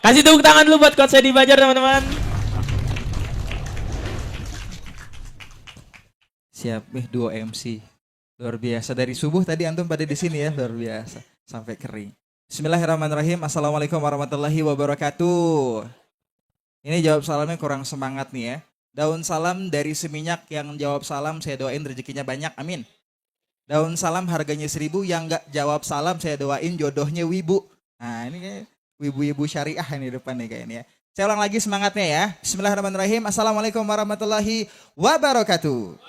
Kasih tepuk tangan dulu buat Coach Edi Bajar teman-teman. Siap, duo MC. Luar biasa dari subuh tadi antum pada di sini ya, luar biasa sampai kering. Bismillahirrahmanirrahim. Assalamualaikum warahmatullahi wabarakatuh. Ini jawab salamnya kurang semangat nih ya. Daun salam dari Seminyak yang jawab salam saya doain rezekinya banyak, amin. Daun salam harganya 1.000, yang nggak jawab salam saya doain jodohnya wibu. Nah ini kayak wibu-wibu syariah ini depan nih kayaknya ya. Saya ulang lagi semangatnya ya. Bismillahirrahmanirrahim. Assalamualaikum warahmatullahi wabarakatuh.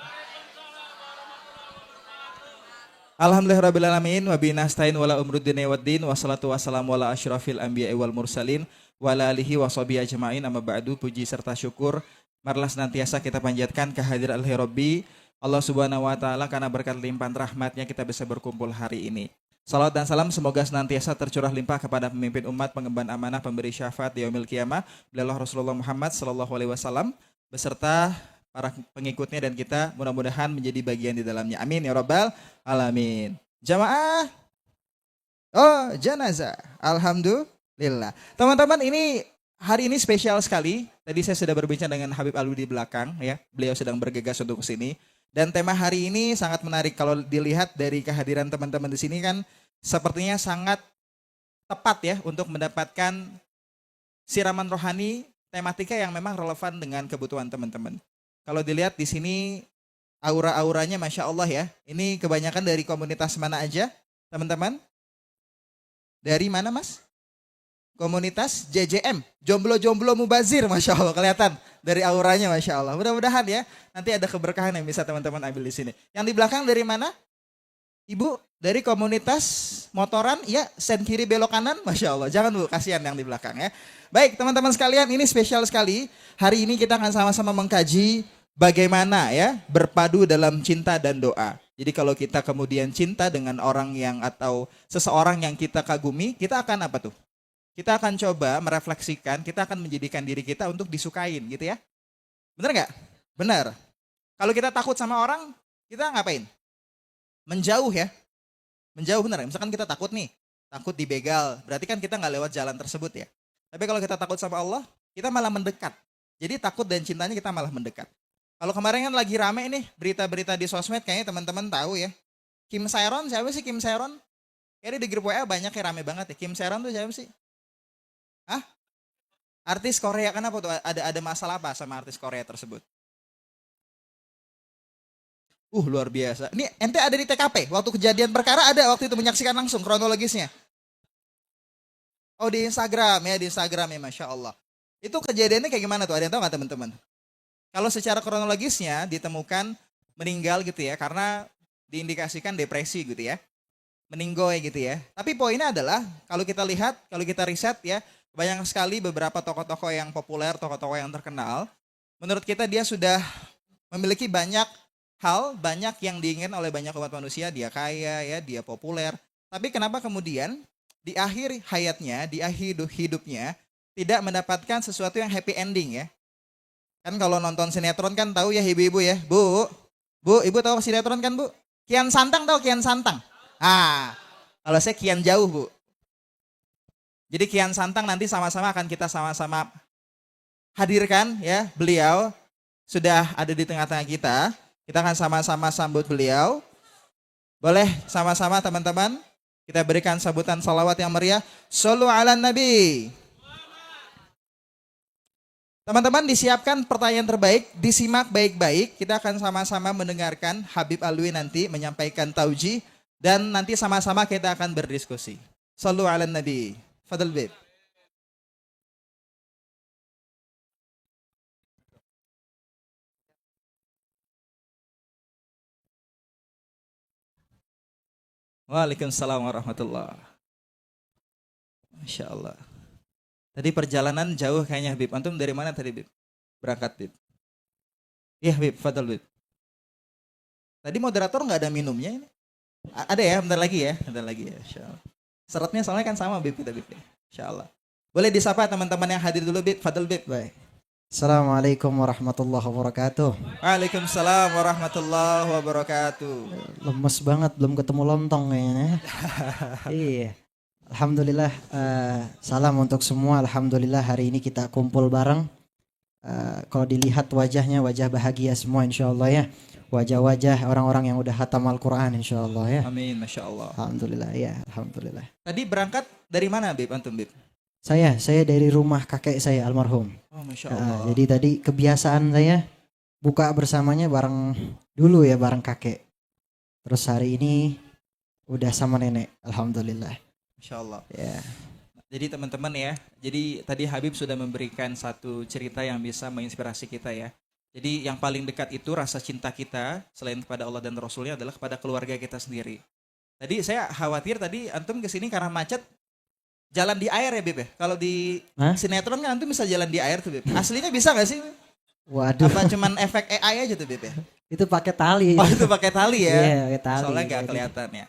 Alhamdulillahirrabbilalamin. Wabihi nasta'in wala umruddin waddin. Wassalatu wassalamu ala asyrafil anbiya'i wal mursalin. Wala alihi wa sahbihi ajma'in. Amma ba'du. Puji serta syukur marilah senantiasa kita panjatkan kehadirat Al-Rabbi Allah Subhanahu wa taala, karena berkat limpahan rahmatnya kita bisa berkumpul hari ini. Salawat dan salam semoga senantiasa tercurah limpah kepada pemimpin umat, pengemban amanah, pemberi syafaat di yaumil qiyamah, beliau Rasulullah Muhammad sallallahu alaihi wasallam beserta para pengikutnya, dan kita mudah-mudahan menjadi bagian di dalamnya. Amin ya rabbal alamin. Jamaah. Oh, janazah. Alhamdulillah. Teman-teman, ini hari ini spesial sekali. Tadi saya sudah berbincang dengan Habib Alwi di belakang ya. Beliau sedang bergegas untuk ke sini. Dan tema hari ini sangat menarik kalau dilihat dari kehadiran teman-teman di sini kan sepertinya sangat tepat ya untuk mendapatkan siraman rohani tematika yang memang relevan dengan kebutuhan teman-teman. Kalau dilihat di sini aura-auranya Masya Allah ya. Ini kebanyakan dari komunitas mana aja teman-teman? Dari mana Mas? Komunitas JJM, jomblo-jomblo mubazir, Masya Allah, kelihatan dari auranya, Masya Allah. Mudah-mudahan ya, nanti ada keberkahan yang bisa teman-teman ambil di sini. Yang di belakang dari mana? Ibu, dari komunitas motoran, ya, sen kiri belok kanan, Masya Allah. Jangan Bu, kasihan yang di belakang ya. Baik, teman-teman sekalian, ini spesial sekali. Hari ini kita akan sama-sama mengkaji bagaimana ya berpadu dalam cinta dan doa. Jadi kalau kita kemudian cinta dengan orang yang atau seseorang yang kita kagumi, kita akan apa tuh? Kita akan coba merefleksikan, kita akan menjadikan diri kita untuk disukain gitu ya. Bener nggak? Bener. Kalau kita takut sama orang, kita ngapain? Menjauh ya. Menjauh bener. Misalkan kita takut nih, takut dibegal. Berarti kan kita nggak lewat jalan tersebut ya. Tapi kalau kita takut sama Allah, kita malah mendekat. Jadi takut dan cintanya kita malah mendekat. Kalau kemarin kan lagi rame nih, berita-berita di sosmed, kayaknya teman-teman tahu ya. Kim Saeron, siapa sih Kim Saeron? Kayaknya di grup WA banyak yang rame banget ya. Kim Saeron tuh siapa sih? Hah? Artis Korea, kenapa tuh? Ada masalah apa sama artis Korea tersebut? Luar biasa. Ini ente ada di TKP waktu kejadian perkara, ada waktu itu menyaksikan langsung kronologisnya. Oh di Instagram ya, Masya Allah. Itu kejadiannya kayak gimana tuh? Ada yang tahu nggak teman-teman? Kalau secara kronologisnya ditemukan meninggal gitu ya, karena diindikasikan depresi gitu ya, meninggoy gitu ya. Tapi poinnya adalah kalau kita lihat, kalau kita riset ya, banyak sekali beberapa tokoh-tokoh yang populer, tokoh-tokoh yang terkenal. Menurut kita dia sudah memiliki banyak hal, banyak yang diinginkan oleh banyak umat manusia. Dia kaya ya, dia populer. Tapi kenapa kemudian di akhir hayatnya, di akhir hidupnya tidak mendapatkan sesuatu yang happy ending ya? Kan kalau nonton sinetron kan tahu ya ibu-ibu ya. Bu, ibu tahu sinetron kan Bu? Kian Santang tahu Kian Santang? Kalau saya Kian Jauh Bu. Jadi Kian Santang nanti sama-sama akan kita sama-sama hadirkan ya. Beliau sudah ada di tengah-tengah kita. Kita akan sama-sama sambut beliau. Boleh sama-sama teman-teman kita berikan sambutan salawat yang meriah. Shollu ala Nabi. Teman-teman disiapkan pertanyaan terbaik, disimak baik-baik. Kita akan sama-sama mendengarkan Habib Alwi nanti menyampaikan tauji dan nanti sama-sama kita akan berdiskusi. Shollu ala Nabi. Fadal Bib. Waalaikumsalam warahmatullahi. Masya Allah. Tadi perjalanan jauh kayaknya Bib. Antum dari mana tadi Bib? Berangkat Bib. Iya Bib, Fadal Bib. Tadi moderator nggak ada minumnya ini? Ada ya, bentar lagi ya. Insya Allah. Seratnya soalnya kan sama Bib kita Bib. Insya Allah. Boleh disapa teman-teman yang hadir dulu Bib. Fadal Bib. Baik. Assalamualaikum warahmatullahi wabarakatuh. Waalaikumsalam warahmatullahi wabarakatuh. Lemes banget, belum ketemu lontong kayaknya. Iya. Alhamdulillah, salam untuk semua. Alhamdulillah hari ini kita kumpul bareng. Kalau dilihat wajahnya wajah bahagia semua insya Allah ya. Wajah-wajah orang-orang yang udah hatam Al-Quran insya Allah ya. Amin, Masya Allah. Alhamdulillah ya, Alhamdulillah. Tadi berangkat dari mana Bib, antum Bib? Saya dari rumah kakek saya almarhum. Oh Masya Allah. Jadi tadi kebiasaan saya buka bersamanya bareng dulu ya bareng kakek. Terus hari ini udah sama nenek. Alhamdulillah. Masya Allah. Ya. Jadi teman-teman ya, jadi tadi Habib sudah memberikan satu cerita yang bisa menginspirasi kita ya. Jadi yang paling dekat itu rasa cinta kita selain kepada Allah dan Rasulnya adalah kepada keluarga kita sendiri. Tadi saya khawatir tadi antum kesini karena macet jalan di air ya Bib ya. Kalau di sinetron kan antum bisa jalan di air tuh Bib. Aslinya bisa gak sih? Waduh. Apa cuman efek AI aja tuh Bib ya? Itu pakai tali. Oh itu pakai tali ya? Iya, pakai tali. Soalnya nggak kelihatan ya.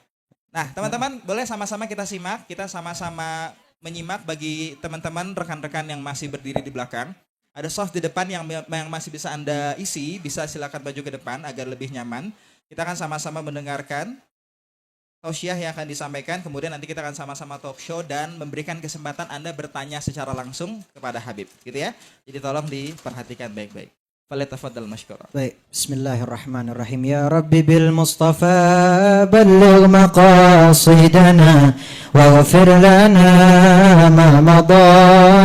Nah teman-teman boleh sama-sama kita simak, kita sama-sama menyimak bagi teman-teman rekan-rekan yang masih berdiri di belakang. Ada soft di depan yang masih bisa Anda isi, bisa silakan maju ke depan agar lebih nyaman. Kita akan sama-sama mendengarkan tausiah yang akan disampaikan, kemudian nanti kita akan sama-sama talk show dan memberikan kesempatan Anda bertanya secara langsung kepada Habib, gitu ya. Jadi tolong diperhatikan baik-baik. Falyatafaddal mashkura. Baik, bismillahirrahmanirrahim. Ya Rabbi bil Mustafa balligh maqasidana waghfir lana ma madha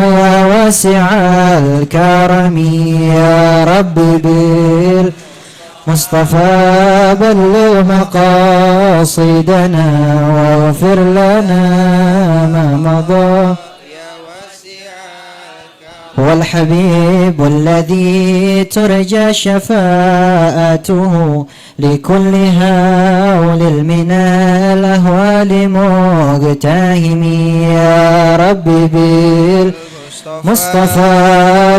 ya wasi'al karami ya Rabbi bil Mustafa balligh maqasidana waghfir lana ma madha هو الحبيب الذي ترجى شفاعته لكل هول من الأهوال مقتهم يا ربي بالمصطفى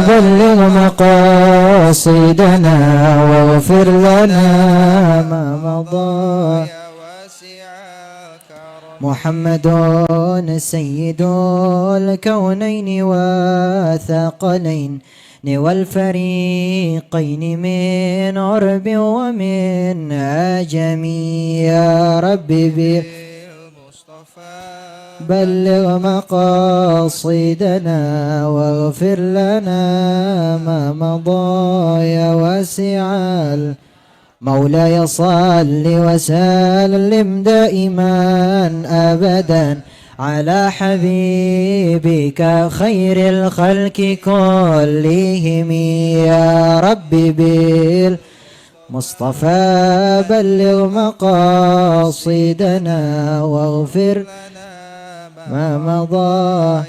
بلغ مقاصدنا واغفر لنا ما مضى محمد سيد الكونين والثقلين والفريقين من عرب ومن عجم يا ربي بلغ مقاصدنا واغفر لنا ما مضى يا واسع مولاي صل وسلم دائما أبدا على حبيبك خير الخلق كلهم يا ربي بالمصطفى بلغ مقاصدنا واغفر ما مضى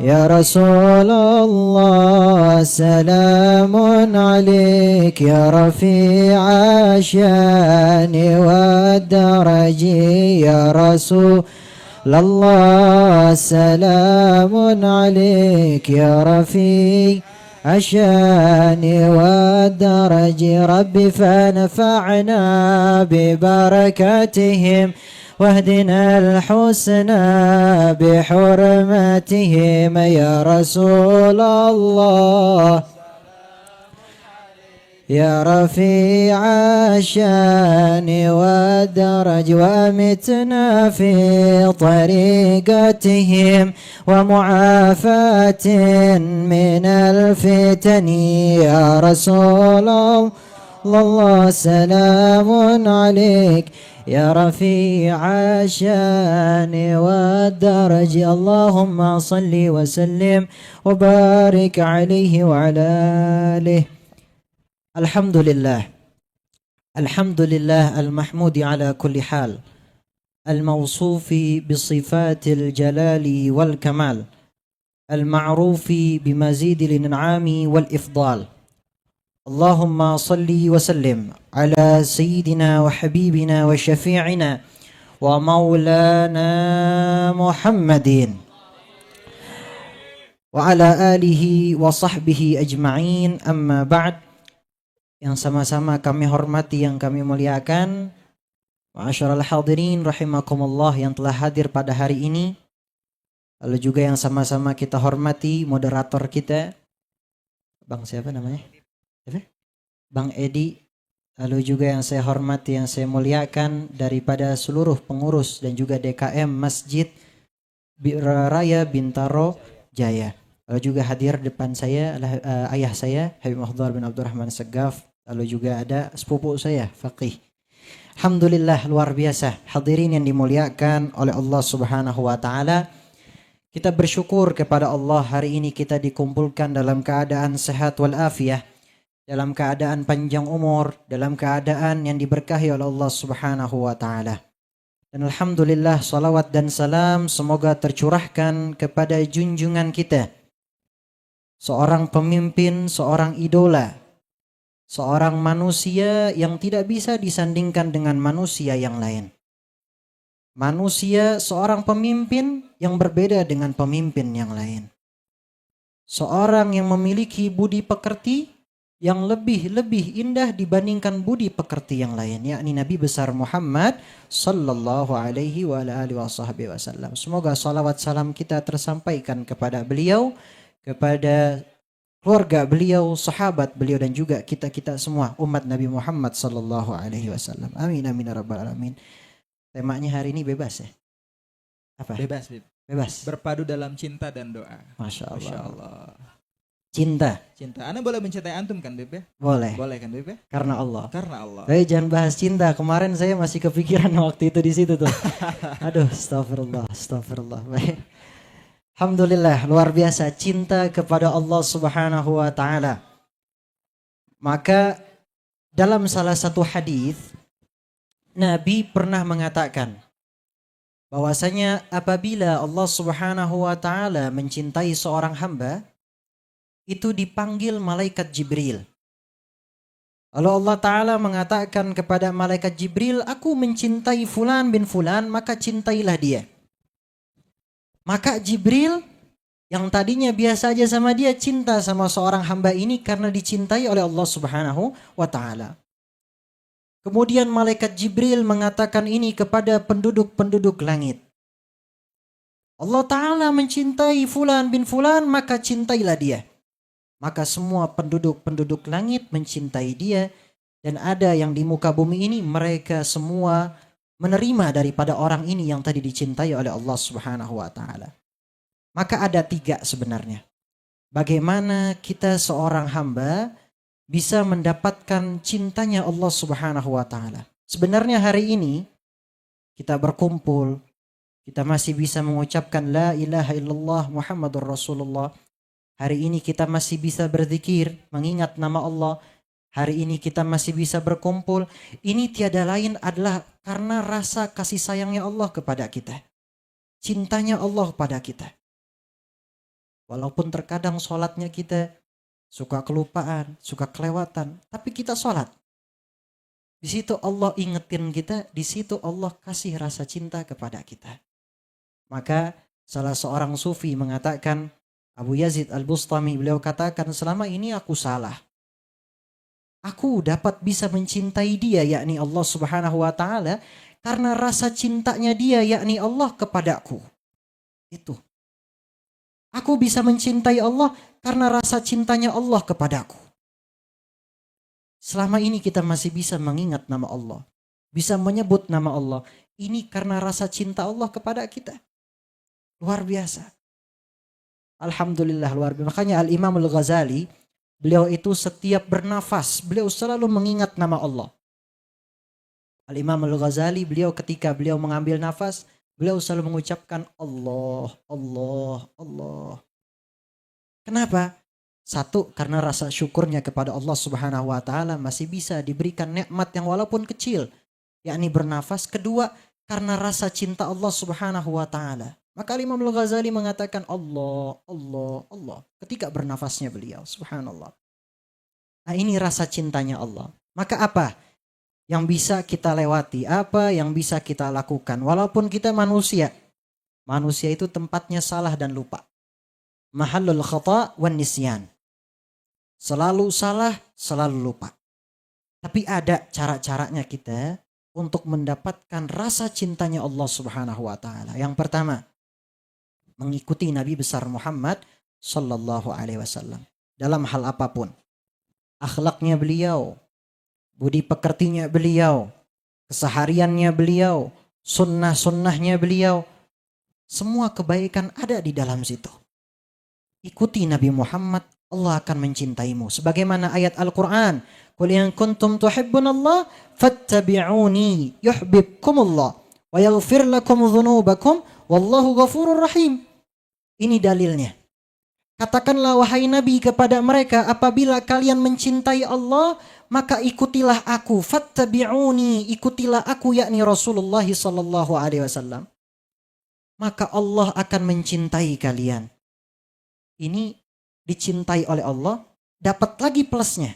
يا رسول الله سلام عليك يا رفيع الشان والدرج يا رسول الله سلام عليك يا رفيع الشان والدرج ربي فنفعنا ببركاتهم واهدنا الحسنى بحرمتهم يا رسول الله يا رفيع الشان والدرج وأمتنا في طريقتهم ومعافاة من الفتن يا رسول الله سلام عليك يا رفيع الشان والدرج اللهم صل وسلم وبارك عليه وعلى آله. الحمد لله المحمود على كل حال الموصوف بصفات الجلال والكمال المعروف بمزيد الإنعام والإفضال. اللهم صل وسلم على سيدنا وحبيبنا وشفيعنا ومولانا محمد وعلى آله وصحبه أجمعين. أما بعد, yang sama-sama kami hormati, yang kami muliakan, ma'asyiral hadirin rahimakumullah yang telah hadir pada hari ini, lalu juga yang sama-sama kita hormati moderator kita, Bang siapa namanya? Bang Edi lalu juga yang saya hormati, yang saya muliakan daripada seluruh pengurus dan juga DKM Masjid Raya Bintaro Jaya. Lalu juga hadir depan saya adalah ayah saya Habib Mahdhar bin Abdurrahman Segaf. Lalu juga ada sepupu saya Faqih. Alhamdulillah, luar biasa. Hadirin yang dimuliakan oleh Allah Subhanahu wa taala. Kita bersyukur kepada Allah hari ini kita dikumpulkan dalam keadaan sehat walafiat, dalam keadaan panjang umur, dalam keadaan yang diberkahi oleh Allah Subhanahu wa taala. Dan alhamdulillah, salawat dan salam semoga tercurahkan kepada junjungan kita, seorang pemimpin, seorang idola, seorang manusia yang tidak bisa disandingkan dengan manusia yang lain. Manusia, seorang pemimpin yang berbeda dengan pemimpin yang lain. Seorang yang memiliki budi pekerti yang lebih indah dibandingkan budi pekerti yang lain, yakni Nabi besar Muhammad sallallahu alaihi wa alihi wasallam. Semoga salawat salam kita tersampaikan kepada beliau, kepada keluarga beliau, sahabat beliau, dan juga kita semua umat Nabi Muhammad sallallahu alaihi wasallam. Amin amin ya rabbal alamin. Temanya hari ini bebas ya? Apa? Bebas, Bib. Bebas. Berpadu dalam cinta dan doa. Masya Allah. Masya Allah. Cinta. Cinta. Anda boleh mencintai antum kan, Bib ya? Boleh. Boleh kan, Bib ya? Karena Allah. Karena Allah. Tapi jangan bahas cinta. Kemarin saya masih kepikiran waktu itu di situ tuh. Aduh, astagfirullah. Baik. Alhamdulillah, luar biasa cinta kepada Allah Subhanahu wa taala. Maka dalam salah satu hadis Nabi pernah mengatakan bahwasanya apabila Allah Subhanahu wa taala mencintai seorang hamba, itu dipanggil malaikat Jibril. Lalu Allah taala mengatakan kepada malaikat Jibril, "Aku mencintai fulan bin fulan, maka cintailah dia." Maka Jibril yang tadinya biasa aja sama dia cinta sama seorang hamba ini karena dicintai oleh Allah Subhanahu wa taala. Kemudian malaikat Jibril mengatakan ini kepada penduduk-penduduk langit. Allah Ta'ala mencintai fulan bin fulan, maka cintailah dia. Maka semua penduduk-penduduk langit mencintai dia. Dan ada yang di muka bumi ini, mereka semua menerima daripada orang ini yang tadi dicintai oleh Allah Subhanahu wa Ta'ala. Maka ada 3 sebenarnya. Bagaimana kita seorang hamba bisa mendapatkan cintanya Allah Subhanahu wa taala. Sebenarnya hari ini kita berkumpul, kita masih bisa mengucapkan la ilaha illallah Muhammadur Rasulullah. Hari ini kita masih bisa berzikir, mengingat nama Allah. Hari ini kita masih bisa berkumpul. Ini tiada lain adalah karena rasa kasih sayangnya Allah kepada kita. Cintanya Allah kepada kita. Walaupun terkadang sholatnya kita suka kelupaan, suka kelewatan, tapi kita sholat. Di situ Allah ingetin kita, di situ Allah kasih rasa cinta kepada kita. Maka salah seorang sufi mengatakan, Abu Yazid Al-Bustami, beliau katakan, selama ini aku salah. Aku dapat bisa mencintai dia, yakni Allah Subhanahu wa taala, karena rasa cintanya dia, yakni Allah kepadaku. Itu. Aku bisa mencintai Allah karena rasa cintanya Allah kepadaku. Selama ini kita masih bisa mengingat nama Allah, bisa menyebut nama Allah. Ini karena rasa cinta Allah kepada kita. Luar biasa. Alhamdulillah, luar biasa. Makanya Al-Imam Al-Ghazali, beliau itu setiap bernafas, beliau selalu mengingat nama Allah. Al-Imam Al-Ghazali, beliau ketika beliau mengambil nafas, beliau selalu mengucapkan Allah, Allah, Allah. Kenapa? 1, karena rasa syukurnya kepada Allah Subhanahu wa taala masih bisa diberikan nikmat yang walaupun kecil, yakni bernafas. 2, karena rasa cinta Allah Subhanahu wa taala. Maka Imam Al-Ghazali mengatakan Allah, Allah, Allah ketika bernafasnya beliau, subhanallah. Nah, ini rasa cintanya Allah. Maka apa yang bisa kita lewati, apa yang bisa kita lakukan walaupun kita manusia. Manusia itu tempatnya salah dan lupa. Mahallul khata' wan nisyan. Selalu salah, selalu lupa. Tapi ada cara-caranya kita untuk mendapatkan rasa cintanya Allah Subhanahu wa taala. Yang pertama, mengikuti Nabi besar Muhammad sallallahu alaihi wasallam dalam hal apapun. Akhlaknya beliau, budi pekertinya beliau, kesehariannya beliau, sunnah-sunnahnya beliau, semua kebaikan ada di dalam situ. Ikuti Nabi Muhammad, Allah akan mencintaimu. Sebagaimana ayat Al-Quran, qul in kuntum tuhibbunallah fattabi'uni yuhibbukumullah wa yaghfir lakum dzunubakum wallahu ghafurur rahim. Ini dalilnya. Katakanlah wahai Nabi kepada mereka, apabila kalian mencintai Allah, maka ikutilah aku, fattabi'uni, ikutilah aku, yakni Rasulullah sallallahu alaihi wasallam. Maka Allah akan mencintai kalian. Ini dicintai oleh Allah, dapat lagi plusnya.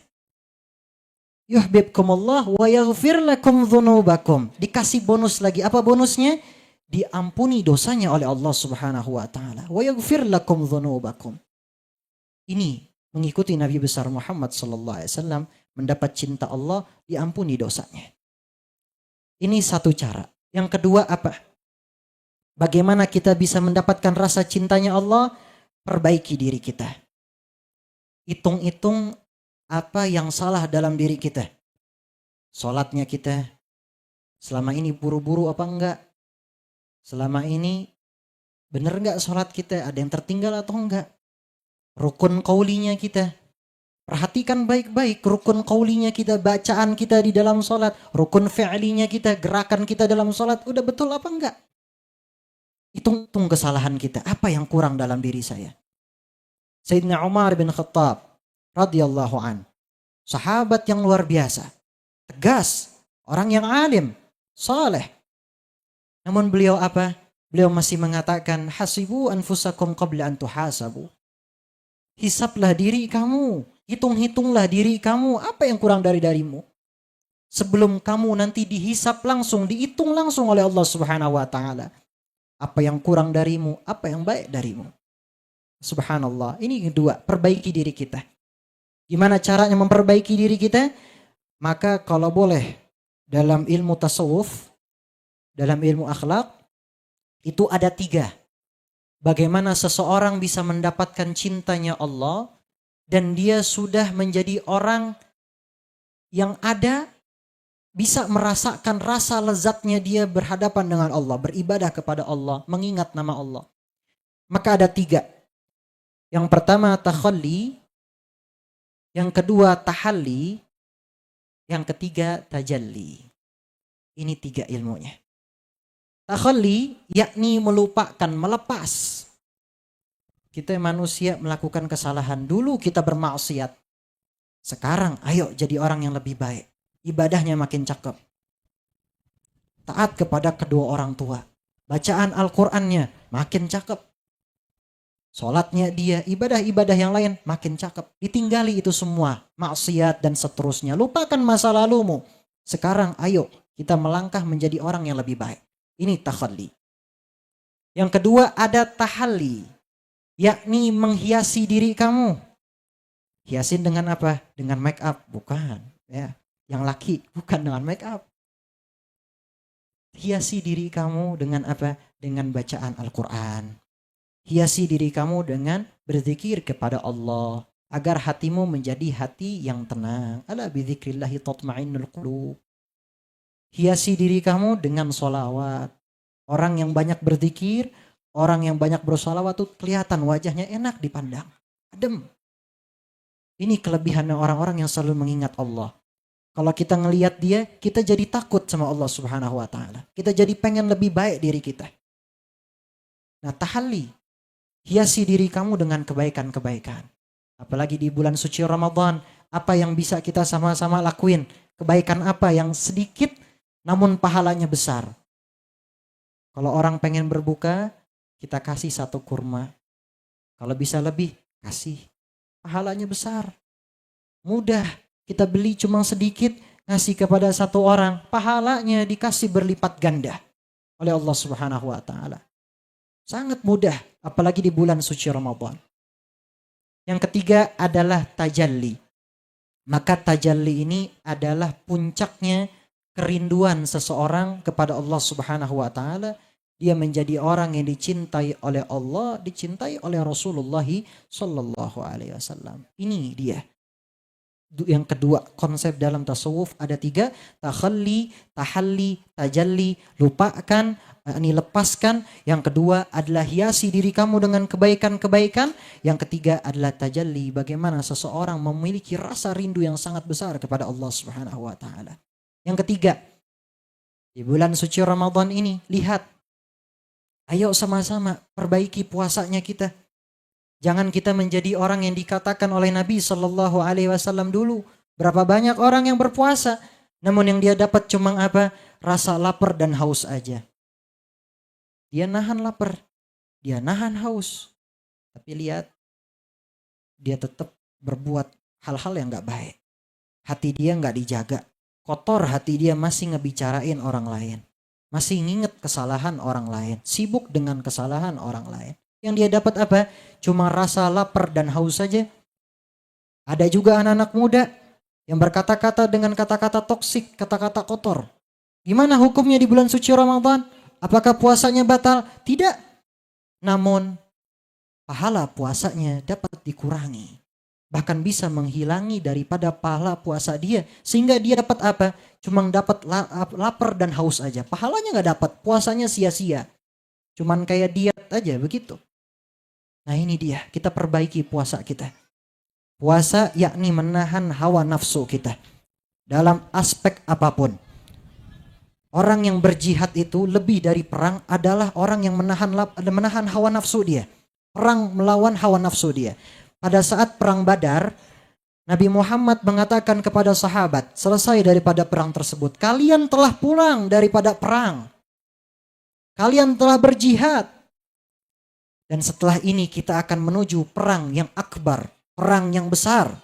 Yuhibbukumullah wa yaghfir lakum dzunubakum. Dikasih bonus lagi. Apa bonusnya? Diampuni dosanya oleh Allah Subhanahu wa taala. Wa yaghfir lakum dzunubakum. Ini mengikuti Nabi besar Muhammad sallallahu alaihi wasallam, mendapat cinta Allah, diampuni dosanya. Ini satu cara. Yang kedua apa? Bagaimana kita bisa mendapatkan rasa cintanya Allah? Perbaiki diri kita. Hitung-hitung apa yang salah dalam diri kita. Salatnya kita selama ini buru-buru apa enggak? Selama ini benar enggak salat kita? Ada yang tertinggal atau enggak? Rukun qaulinya kita. Perhatikan baik-baik rukun qaulinya kita, bacaan kita di dalam salat, rukun fi'linya kita, gerakan kita dalam salat, udah betul apa enggak? Hitung kesalahan kita, apa yang kurang dalam diri saya. Sayyidina Umar bin Khattab radhiyallahu an, sahabat yang luar biasa, tegas, orang yang alim, saleh. Namun beliau apa? Beliau masih mengatakan, hasibu anfusakum qabla an tuhasabu. Hisablah diri kamu, hitung-hitunglah diri kamu, apa yang kurang dari darimu. Sebelum kamu nanti dihisab langsung, dihitung langsung oleh Allah Subhanahu wa taala. Apa yang kurang darimu, apa yang baik darimu. Subhanallah. Ini kedua, perbaiki diri kita. Gimana caranya memperbaiki diri kita? Maka kalau boleh dalam ilmu tasawuf, dalam ilmu akhlak, itu ada 3. Bagaimana seseorang bisa mendapatkan cintanya Allah dan dia sudah menjadi orang yang ada, bisa merasakan rasa lezatnya dia berhadapan dengan Allah, beribadah kepada Allah, mengingat nama Allah. Maka ada 3. Yang pertama takhalli, yang kedua tahalli, yang ketiga tajalli. Ini 3 ilmunya. Takhalli yakni melupakan, melepas. Kita manusia melakukan kesalahan. Dulu kita bermaksiat. Sekarang ayo jadi orang yang lebih baik. Ibadahnya makin cakep. Taat kepada kedua orang tua. Bacaan Al-Qur'annya makin cakep. Sholatnya dia, ibadah-ibadah yang lain makin cakep. Ditinggali itu semua, maksiat dan seterusnya. Lupakan masa lalumu. Sekarang ayo kita melangkah menjadi orang yang lebih baik. Ini takhalli. Yang kedua ada tahalli, yakni menghiasi diri kamu. Hiasin dengan apa? Dengan make up? Bukan. Ya, yang laki bukan dengan make up. Hiasi diri kamu dengan apa? Dengan bacaan Al-Quran. Hiasi diri kamu dengan berzikir kepada Allah, agar hatimu menjadi hati yang tenang. Ala bidzikrillahi tatma'innul qulub. Hiasi diri kamu dengan sholawat. Orang yang banyak berzikir, orang yang banyak bersolawat tuh kelihatan wajahnya enak dipandang. Adem. Ini kelebihannya orang-orang yang selalu mengingat Allah. Kalau kita ngelihat dia, kita jadi takut sama Allah Subhanahu wa taala. Kita jadi pengen lebih baik diri kita. Nah, tahalli. Hiasi diri kamu dengan kebaikan-kebaikan. Apalagi di bulan suci Ramadan, apa yang bisa kita sama-sama lakuin? Kebaikan apa yang sedikit namun pahalanya besar? Kalau orang pengen berbuka, kita kasih 1 kurma. Kalau bisa lebih, kasih. Pahalanya besar. Mudah. Kita beli cuma sedikit, ngasih kepada 1 orang. Pahalanya dikasih berlipat ganda oleh Allah Subhanahu wa taala. Sangat mudah, apalagi di bulan suci Ramadan. Yang ketiga adalah tajalli. Maka tajalli ini adalah puncaknya kerinduan seseorang kepada Allah Subhanahu wa taala. Dia menjadi orang yang dicintai oleh Allah, dicintai oleh Rasulullah sallallahu alaihi wasallam. Ini dia. Yang kedua, konsep dalam tasawuf ada 3, takhalli, tahalli, tajalli, lupakan, ini lepaskan. Yang kedua adalah hiasi diri kamu dengan kebaikan-kebaikan. Yang ketiga adalah tajalli, bagaimana seseorang memiliki rasa rindu yang sangat besar kepada Allah Subhanahu wa taala. Yang ketiga, di bulan suci Ramadan ini, lihat, ayo sama-sama perbaiki puasanya kita. Jangan kita menjadi orang yang dikatakan oleh Nabi Shallallahu Alaihi Wasallam dulu. Berapa banyak orang yang berpuasa, namun yang dia dapat cuma apa? Rasa lapar dan haus aja. Dia nahan lapar, dia nahan haus. Tapi lihat, dia tetap berbuat hal-hal yang gak baik. Hati dia gak dijaga. Kotor hati dia, masih ngebicarain orang lain. Masih nginget kesalahan orang lain. Sibuk dengan kesalahan orang lain. Yang dia dapat apa? Cuma rasa lapar dan haus saja. Ada juga anak-anak muda yang berkata-kata dengan kata-kata toksik, kata-kata kotor. Gimana hukumnya di bulan suci Ramadan? Apakah puasanya batal? Tidak. Namun pahala puasanya dapat dikurangi. Bahkan bisa menghilangi daripada pahala puasa dia. Sehingga dia dapat apa? Cuma dapat lapar dan haus aja. Pahalanya gak dapat. Puasanya sia-sia. Cuman kayak diet aja begitu. Nah ini dia, kita perbaiki puasa kita. Puasa yakni menahan hawa nafsu kita. Dalam aspek apapun. Orang yang berjihad itu lebih dari perang adalah orang yang menahan hawa nafsu dia. Perang melawan hawa nafsu dia. Pada saat perang Badar, Nabi Muhammad mengatakan kepada sahabat, selesai daripada perang tersebut, kalian telah pulang daripada perang. Kalian telah berjihad. Dan setelah ini kita akan menuju perang yang akbar, perang yang besar.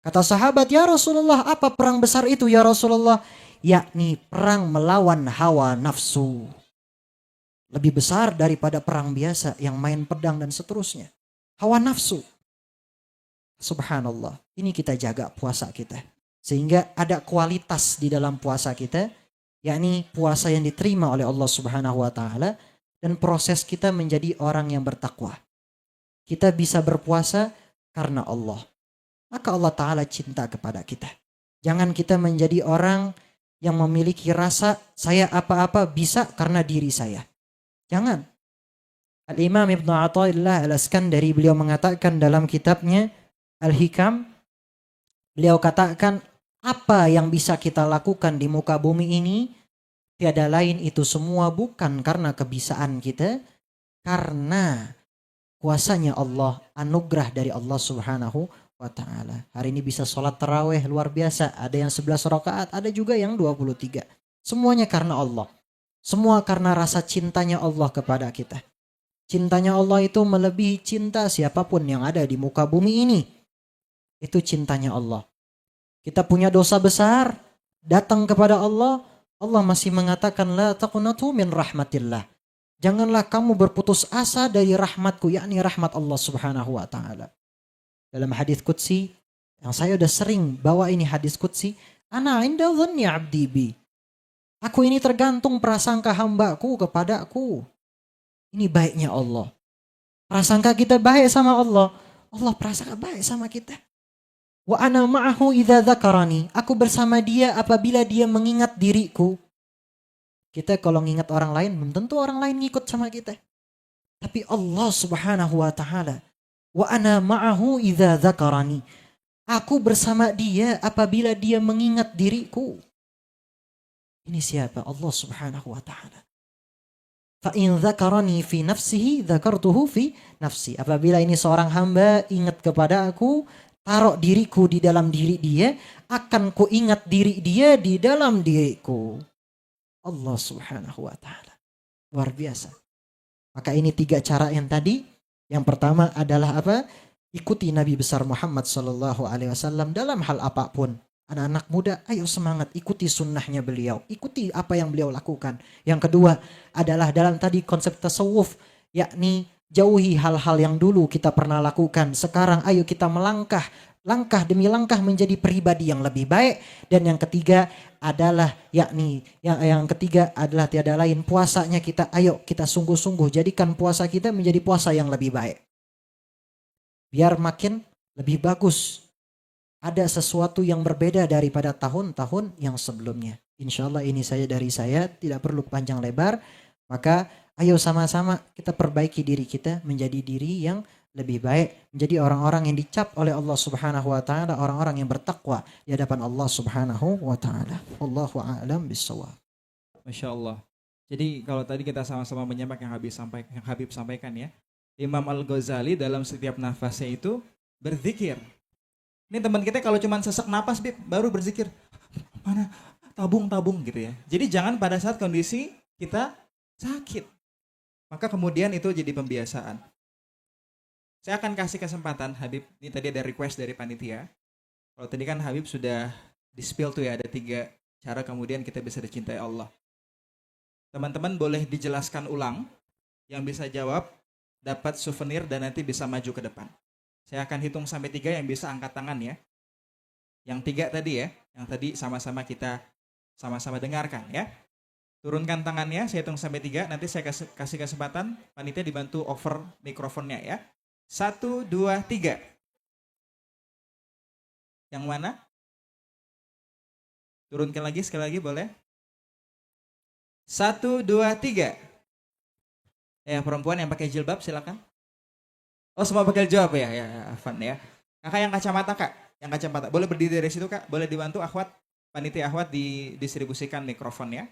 Kata sahabat, ya Rasulullah, apa perang besar itu ya Rasulullah? Yakni perang melawan hawa nafsu. Lebih besar daripada perang biasa yang main pedang dan seterusnya. Hawa nafsu. Subhanallah, ini kita jaga puasa kita. Sehingga ada kualitas di dalam puasa kita, yakni puasa yang diterima oleh Allah Subhanahu wa taala. Dan proses kita menjadi orang yang bertakwa. Kita bisa berpuasa karena Allah. Maka Allah Ta'ala cinta kepada kita. Jangan kita menjadi orang yang memiliki rasa saya apa-apa bisa karena diri saya. Jangan. Al-Imam Ibn Athaillah Al-Iskandari, beliau mengatakan dalam kitabnya Al-Hikam, beliau katakan apa yang bisa kita lakukan di muka bumi ini, tiada lain itu semua bukan karena kebisaan kita, karena kuasanya Allah, anugerah dari Allah Subhanahu wa ta'ala. Hari ini bisa sholat tarawih luar biasa, ada yang 11 rakaat, ada juga yang 23. Semuanya karena Allah. Semua karena rasa cintanya Allah kepada kita. Cintanya Allah itu melebihi cinta siapapun yang ada di muka bumi ini. Itu cintanya Allah. Kita punya dosa besar, datang kepada Allah, Allah masih mengatakan la taqnatu min rahmatillah. Janganlah kamu berputus asa dari rahmatku, yakni rahmat Allah Subhanahu wa taala. Dalam hadis qudsi yang saya udah sering bawa ini hadis qudsi, ana inda dhanni 'abdi bi. Aku ini tergantung prasangka hambaku kepadaku. Ini baiknya Allah. Prasangka kita baik sama Allah, Allah prasangka baik sama kita. Wa ana ma'ahu idza dzakarani. Aku bersama dia apabila dia mengingat diriku. Kita kalau mengingat orang lain, belum tentu orang lain ngikut sama kita. Tapi Allah Subhanahu wa taala, wa ana ma'ahu idza dzakarani. Aku bersama dia apabila dia mengingat diriku. Ini siapa? Allah Subhanahu wa taala. Fa in dzakarani fi nafsihi dzakartuhu fi nafsi. Apabila ini seorang hamba ingat kepada aku, taruh diriku di dalam diri dia, akan ku ingat diri dia di dalam diriku. Allah Subhanahu wa ta'ala. Luar biasa. Maka ini 3 cara yang tadi. Yang pertama adalah apa? Ikuti Nabi besar Muhammad sallallahu alaihi wasallam dalam hal apapun. Anak-anak muda, ayo semangat, ikuti sunnahnya beliau. Ikuti apa yang beliau lakukan. Yang kedua adalah dalam tadi konsep tasawuf, yakni jauhi hal-hal yang dulu kita pernah lakukan. Sekarang ayo kita melangkah, langkah demi langkah menjadi pribadi yang lebih baik. Dan yang ketiga adalah yakni yang ketiga adalah tiada lain puasanya kita. Ayo kita sungguh-sungguh jadikan puasa kita menjadi puasa yang lebih baik. Biar makin lebih bagus. ada sesuatu yang berbeda daripada tahun-tahun yang sebelumnya. Insya Allah ini saja dari saya, tidak perlu panjang lebar. Maka ayo sama-sama kita perbaiki diri kita menjadi diri yang lebih baik, menjadi orang-orang yang dicap oleh Allah Subhanahu wa taala, orang-orang yang bertakwa di hadapan Allah Subhanahu wa taala. Wallahu a'lam bishawab. Masya Allah. Jadi kalau tadi kita sama-sama menyimak yang Habib sampaikan ya, Imam Al-Ghazali dalam setiap nafasnya itu berzikir. Ini teman kita kalau cuma sesak napas Bib, baru berzikir. Mana tabung gitu ya. Jadi jangan pada saat kondisi kita sakit. Maka kemudian itu jadi pembiasaan. Saya akan kasih kesempatan Habib. Ini tadi ada request dari panitia. Kalau tadi kan Habib sudah di-spill tuh ya, ada 3 cara kemudian kita bisa dicintai Allah. Teman-teman boleh dijelaskan ulang. Yang bisa jawab dapat souvenir dan nanti bisa maju ke depan. Saya akan hitung sampai 3, yang bisa angkat tangan ya. Yang 3 tadi ya, yang tadi sama-sama kita sama-sama dengarkan ya. Turunkan tangannya, saya hitung sampai 3, nanti saya kasih kesempatan panitia dibantu over mikrofonnya ya. 1, 2, 3. Yang mana? Turunkan lagi, sekali lagi boleh. 1, 2, 3. Yang perempuan yang pakai jilbab silakan. Oh, semua pakai jilbab ya, Afan ya. Kakak yang kacamata Kak, yang kacamata. Boleh berdiri dari situ Kak, boleh dibantu akhwat, panitia akhwat didistribusikan mikrofon ya.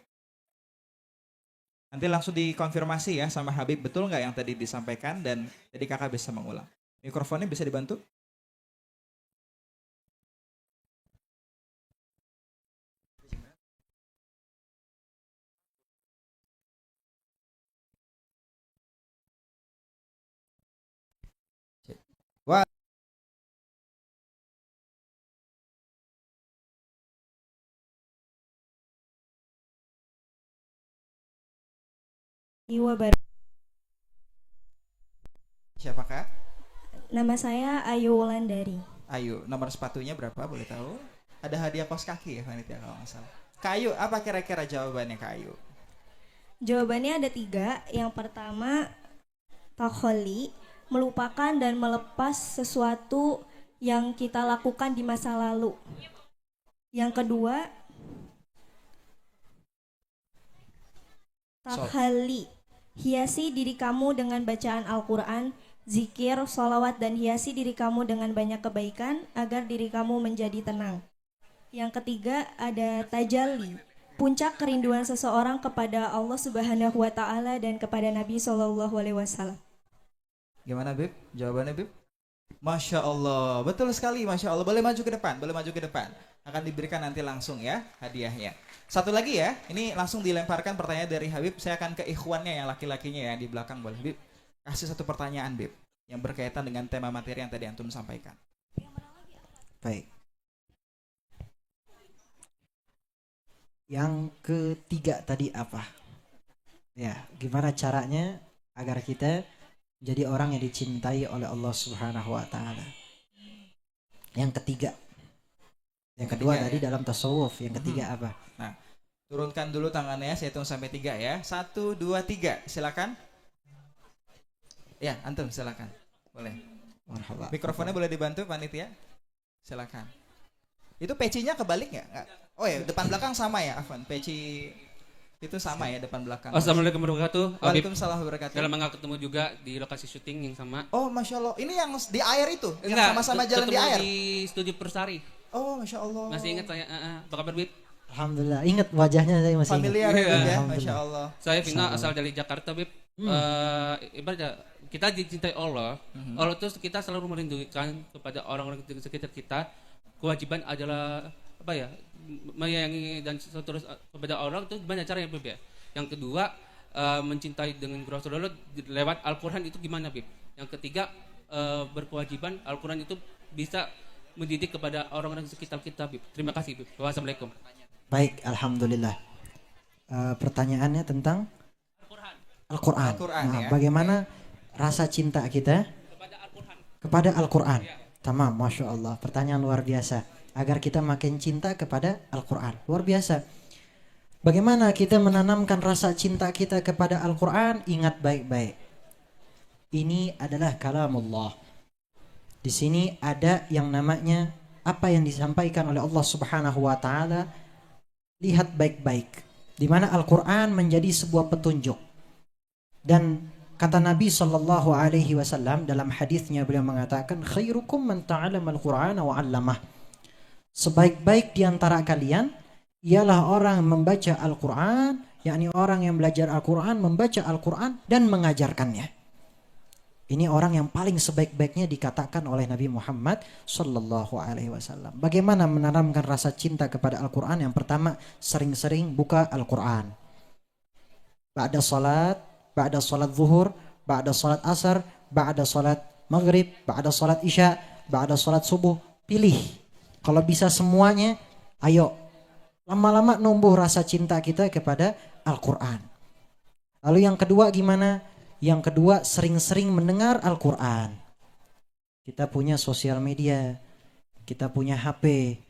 Nanti langsung dikonfirmasi ya sama Habib, betul nggak yang tadi disampaikan dan jadi kakak bisa mengulang. Mikrofonnya bisa dibantu? Wah. Siapa Kak? Nama saya Ayu Wulandari. Ayu, nomor sepatunya berapa boleh tahu? Ada hadiah kaos kaki ya panitia kalau nggak salah. Kak Ayu, apa kira-kira jawabannya Kak Ayu? Jawabannya ada 3. Yang pertama, takholi, melupakan dan melepas sesuatu yang kita lakukan di masa lalu. Yang kedua, takhali, hiasi diri kamu dengan bacaan Al-Quran, zikir, sholawat, dan hiasi diri kamu dengan banyak kebaikan agar diri kamu menjadi tenang. Yang ketiga ada tajalli, puncak kerinduan seseorang kepada Allah Subhanahu wa taala dan kepada Nabi sallallahu alaihi wasallam. Gimana Bib? Jawabannya Bib? Masya Allah, betul sekali, Masya Allah. Boleh maju ke depan, boleh maju ke depan. Akan diberikan nanti langsung ya hadiahnya. Satu lagi ya, ini langsung dilemparkan pertanyaan dari Habib. Saya akan ke ikhwannya yang laki-lakinya ya di belakang, boleh Habib? Kasih satu pertanyaan Bib yang berkaitan dengan tema materi yang tadi antum sampaikan. Baik. Yang ketiga tadi apa? Ya, gimana caranya agar kita jadi orang yang dicintai oleh Allah Subhanahu wa taala? Yang ketiga. Yang kedua tadi dalam tasawuf, yang ketiga apa? Nah, turunkan dulu tangannya, saya hitung sampai 3 ya. 1, 2, 3, silakan. Ya, antum silakan. Boleh. Marhaba. Mikrofonnya boleh dibantu panitia? Silakan. Itu pecinya kebalik nggak? Oh ya, depan belakang sama ya, Afwan. Peci itu sama ya, depan belakang. Assalamualaikum warahmatullahi wabarakatuh. Waalaikumsalam warahmatullahi wabarakatuh. Dalam rangka ketemu juga di lokasi syuting yang sama. Oh, Masya Allah. Ini yang di air itu? Yang Enggak, sama-sama jalan di air? di Studio Persari. Oh, Masya Allah. Masih ingat saya? Apa kabar Bib? Alhamdulillah, ingat wajahnya saya masih Familiar ingat. ya, Bib, ya, Alhamdulillah. Masya Allah. Saya Vina, asal dari Jakarta Bib. Ibaratnya kita dicintai Allah. Allah itu kita selalu merindukan kepada orang-orang di sekitar kita. Kewajiban adalah apa ya? Menyayangi dan seterusnya kepada orang itu banyak cara yang Bib ya. Yang kedua, mencintai dengan Rasulullah lewat Al-Quran itu gimana Bib? Yang ketiga, berkewajiban Al-Quran itu bisa mendidik kepada orang-orang di sekitar kita Bib. Terima kasih Bib. Wassalamualaikum. Baik, alhamdulillah. Pertanyaannya tentang Al-Quran. Nah, ya. bagaimana rasa cinta kita kepada Al-Quran? Tamam, Masya Allah. Pertanyaan luar biasa. Agar kita makin cinta kepada Al-Quran. Luar biasa. Bagaimana kita menanamkan rasa cinta kita kepada Al-Quran? Ingat baik-baik. Ini adalah kalamullah. Di sini ada yang namanya apa yang disampaikan oleh Allah Subhanahu wa taala, lihat baik-baik di mana Al-Qur'an menjadi sebuah petunjuk. Dan kata Nabi sallallahu alaihi wasallam dalam hadisnya, beliau mengatakan khairukum man ta'allama al-Qur'ana wa 'allamah. Sebaik-baik di antara kalian ialah orang yang membaca Al-Qur'an, yakni orang yang belajar Al-Quran, membaca Al-Quran dan mengajarkannya. Ini orang yang paling sebaik-baiknya dikatakan oleh Nabi Muhammad sallallahu alaihi wasallam. Bagaimana menanamkan rasa cinta kepada Al-Quran? Yang pertama, sering-sering buka Al-Quran. Ba'da salat zuhur, ba'da salat asar, ba'da salat maghrib, ba'da salat isya, ba'da salat subuh. Pilih. Kalau bisa semuanya, ayo. Lama-lama numbuh rasa cinta kita kepada Al-Quran. Lalu yang kedua gimana? Yang kedua, sering-sering mendengar Al-Quran. Kita punya sosial media, kita punya HP.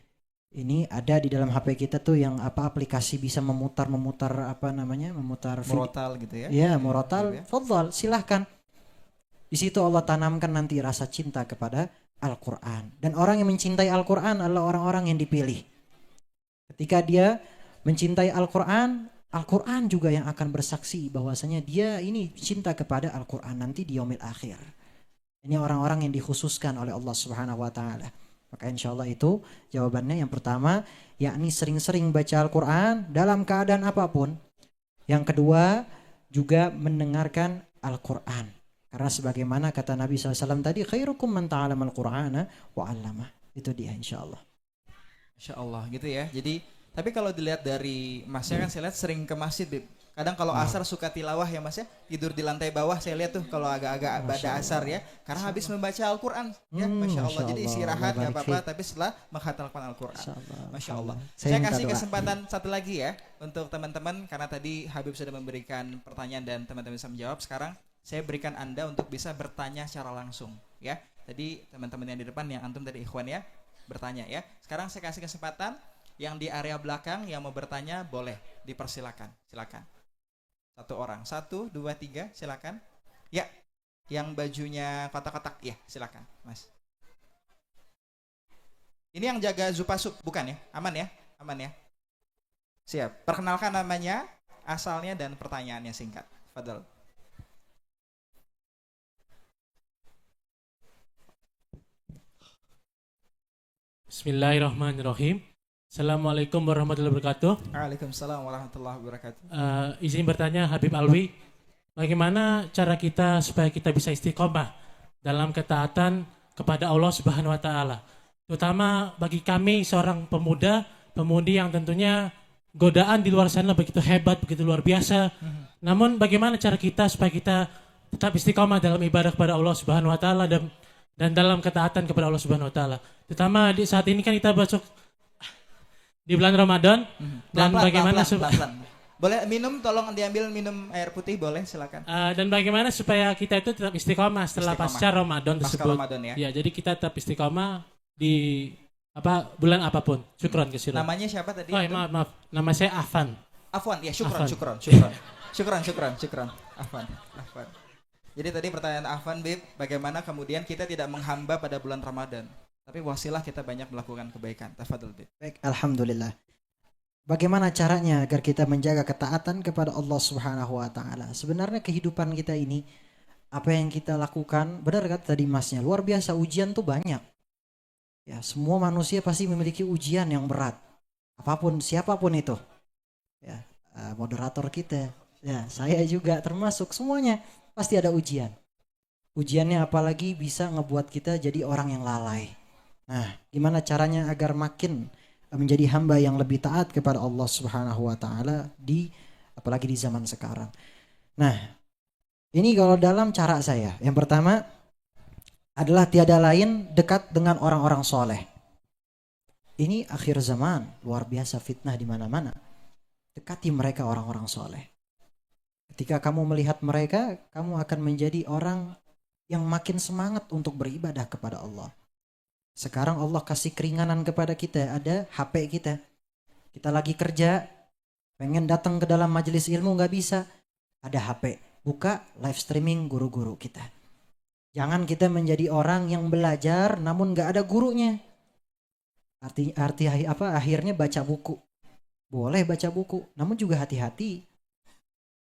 Ini ada di dalam HP kita tuh yang aplikasi bisa memutar Murotal gitu ya. Ya, murotal. Fadhal, silahkan. Di situ Allah tanamkan nanti rasa cinta kepada Al-Quran. Dan orang yang mencintai Al-Quran adalah orang-orang yang dipilih. Ketika dia mencintai Al-Quran, Al-Quran juga yang akan bersaksi bahwasanya dia ini cinta kepada Al-Quran nanti di yaumil akhir. Ini orang-orang yang dikhususkan oleh Allah Subhanahu wa taala. Maka insya Allah itu jawabannya. Yang pertama, yakni sering-sering baca Al-Quran dalam keadaan apapun. Yang kedua, juga mendengarkan Al-Quran. Karena sebagaimana kata Nabi SAW tadi, khairukum man ta'allama al-Qur'ana wa 'allamah. Itu dia insya Allah. Insya Allah gitu ya. Jadi tapi kalau dilihat dari Masnya kan saya lihat sering ke masjid, Bib. Kadang kalau asar suka tilawah ya Mas ya, tidur di lantai bawah saya lihat tuh kalau agak-agak pada asar ya, karena habis membaca Al-Quran ya, Masya Allah. Jadi istirahat nggak apa-apa, tapi setelah menghafalkan Al-Quran, Masya Allah. Saya kasih kesempatan satu lagi ya untuk teman-teman, karena tadi Habib sudah memberikan pertanyaan dan teman-teman bisa menjawab. Sekarang saya berikan Anda untuk bisa bertanya secara langsung ya. Tadi teman-teman yang di depan, yang antum tadi ikhwan ya, bertanya ya. Sekarang saya kasih kesempatan yang di area belakang yang mau bertanya boleh dipersilakan, silakan. Satu orang, 1, 2, 3, silakan. Ya, yang bajunya kotak-kotak, ya silakan, Mas. Ini yang jaga Zupasup, bukan ya? Aman ya? Aman ya? Siap. Perkenalkan namanya, asalnya dan pertanyaannya singkat. Fadal. Bismillahirrahmanirrahim. Assalamualaikum warahmatullahi wabarakatuh. Waalaikumsalam warahmatullahi wabarakatuh. Izin bertanya Habib Alwi, bagaimana cara kita supaya kita bisa istiqomah dalam ketaatan kepada Allah Subhanahu wa taala? Terutama bagi kami seorang pemudi yang tentunya godaan di luar sana begitu hebat, begitu luar biasa. Namun bagaimana cara kita supaya kita tetap istiqomah dalam ibadah kepada Allah Subhanahu wa taala dan dalam ketaatan kepada Allah Subhanahu wa taala? Terutama di saat ini kan kita masuk di bulan Ramadan dan bagaimana boleh minum, tolong diambil minum air putih, boleh silakan. Dan bagaimana supaya kita itu tetap istiqomah setelah pasca Ramadan tersebut. Ramadan ya. Ya, jadi kita tetap istiqomah di bulan apapun. Syukron kesiran. Namanya siapa tadi? Oh, maaf. Nama saya Afan. Afwan, ya syukron. Afwan. Jadi tadi pertanyaan Afwan, Bib, bagaimana kemudian kita tidak menghamba pada bulan Ramadan, tapi wasilah kita banyak melakukan kebaikan. Tafadhol, Bib. Baik, alhamdulillah. Bagaimana caranya agar kita menjaga ketaatan kepada Allah Subhanahu wa taala? Sebenarnya kehidupan kita ini, apa yang kita lakukan, benar kata tadi Masnya, luar biasa, ujian tuh banyak. Ya, semua manusia pasti memiliki ujian yang berat. Apapun, siapapun itu. Ya, moderator kita, ya, saya juga termasuk, semuanya pasti ada ujian. Ujiannya apalagi bisa ngebuat kita jadi orang yang lalai. Nah, gimana caranya agar makin menjadi hamba yang lebih taat kepada Allah Subhanahu wa taala apalagi di zaman sekarang. Nah, ini kalau dalam cara saya, yang pertama adalah tiada lain dekat dengan orang-orang soleh. Ini akhir zaman, luar biasa fitnah di mana-mana. Dekati mereka orang-orang soleh. Ketika kamu melihat mereka, kamu akan menjadi orang yang makin semangat untuk beribadah kepada Allah. Sekarang Allah kasih keringanan kepada kita, ada HP kita. Kita lagi kerja, pengen datang ke dalam majelis ilmu nggak bisa, ada HP. Buka live streaming guru-guru kita. Jangan kita menjadi orang yang belajar namun nggak ada gurunya. Akhirnya baca buku. Boleh baca buku, namun juga hati-hati.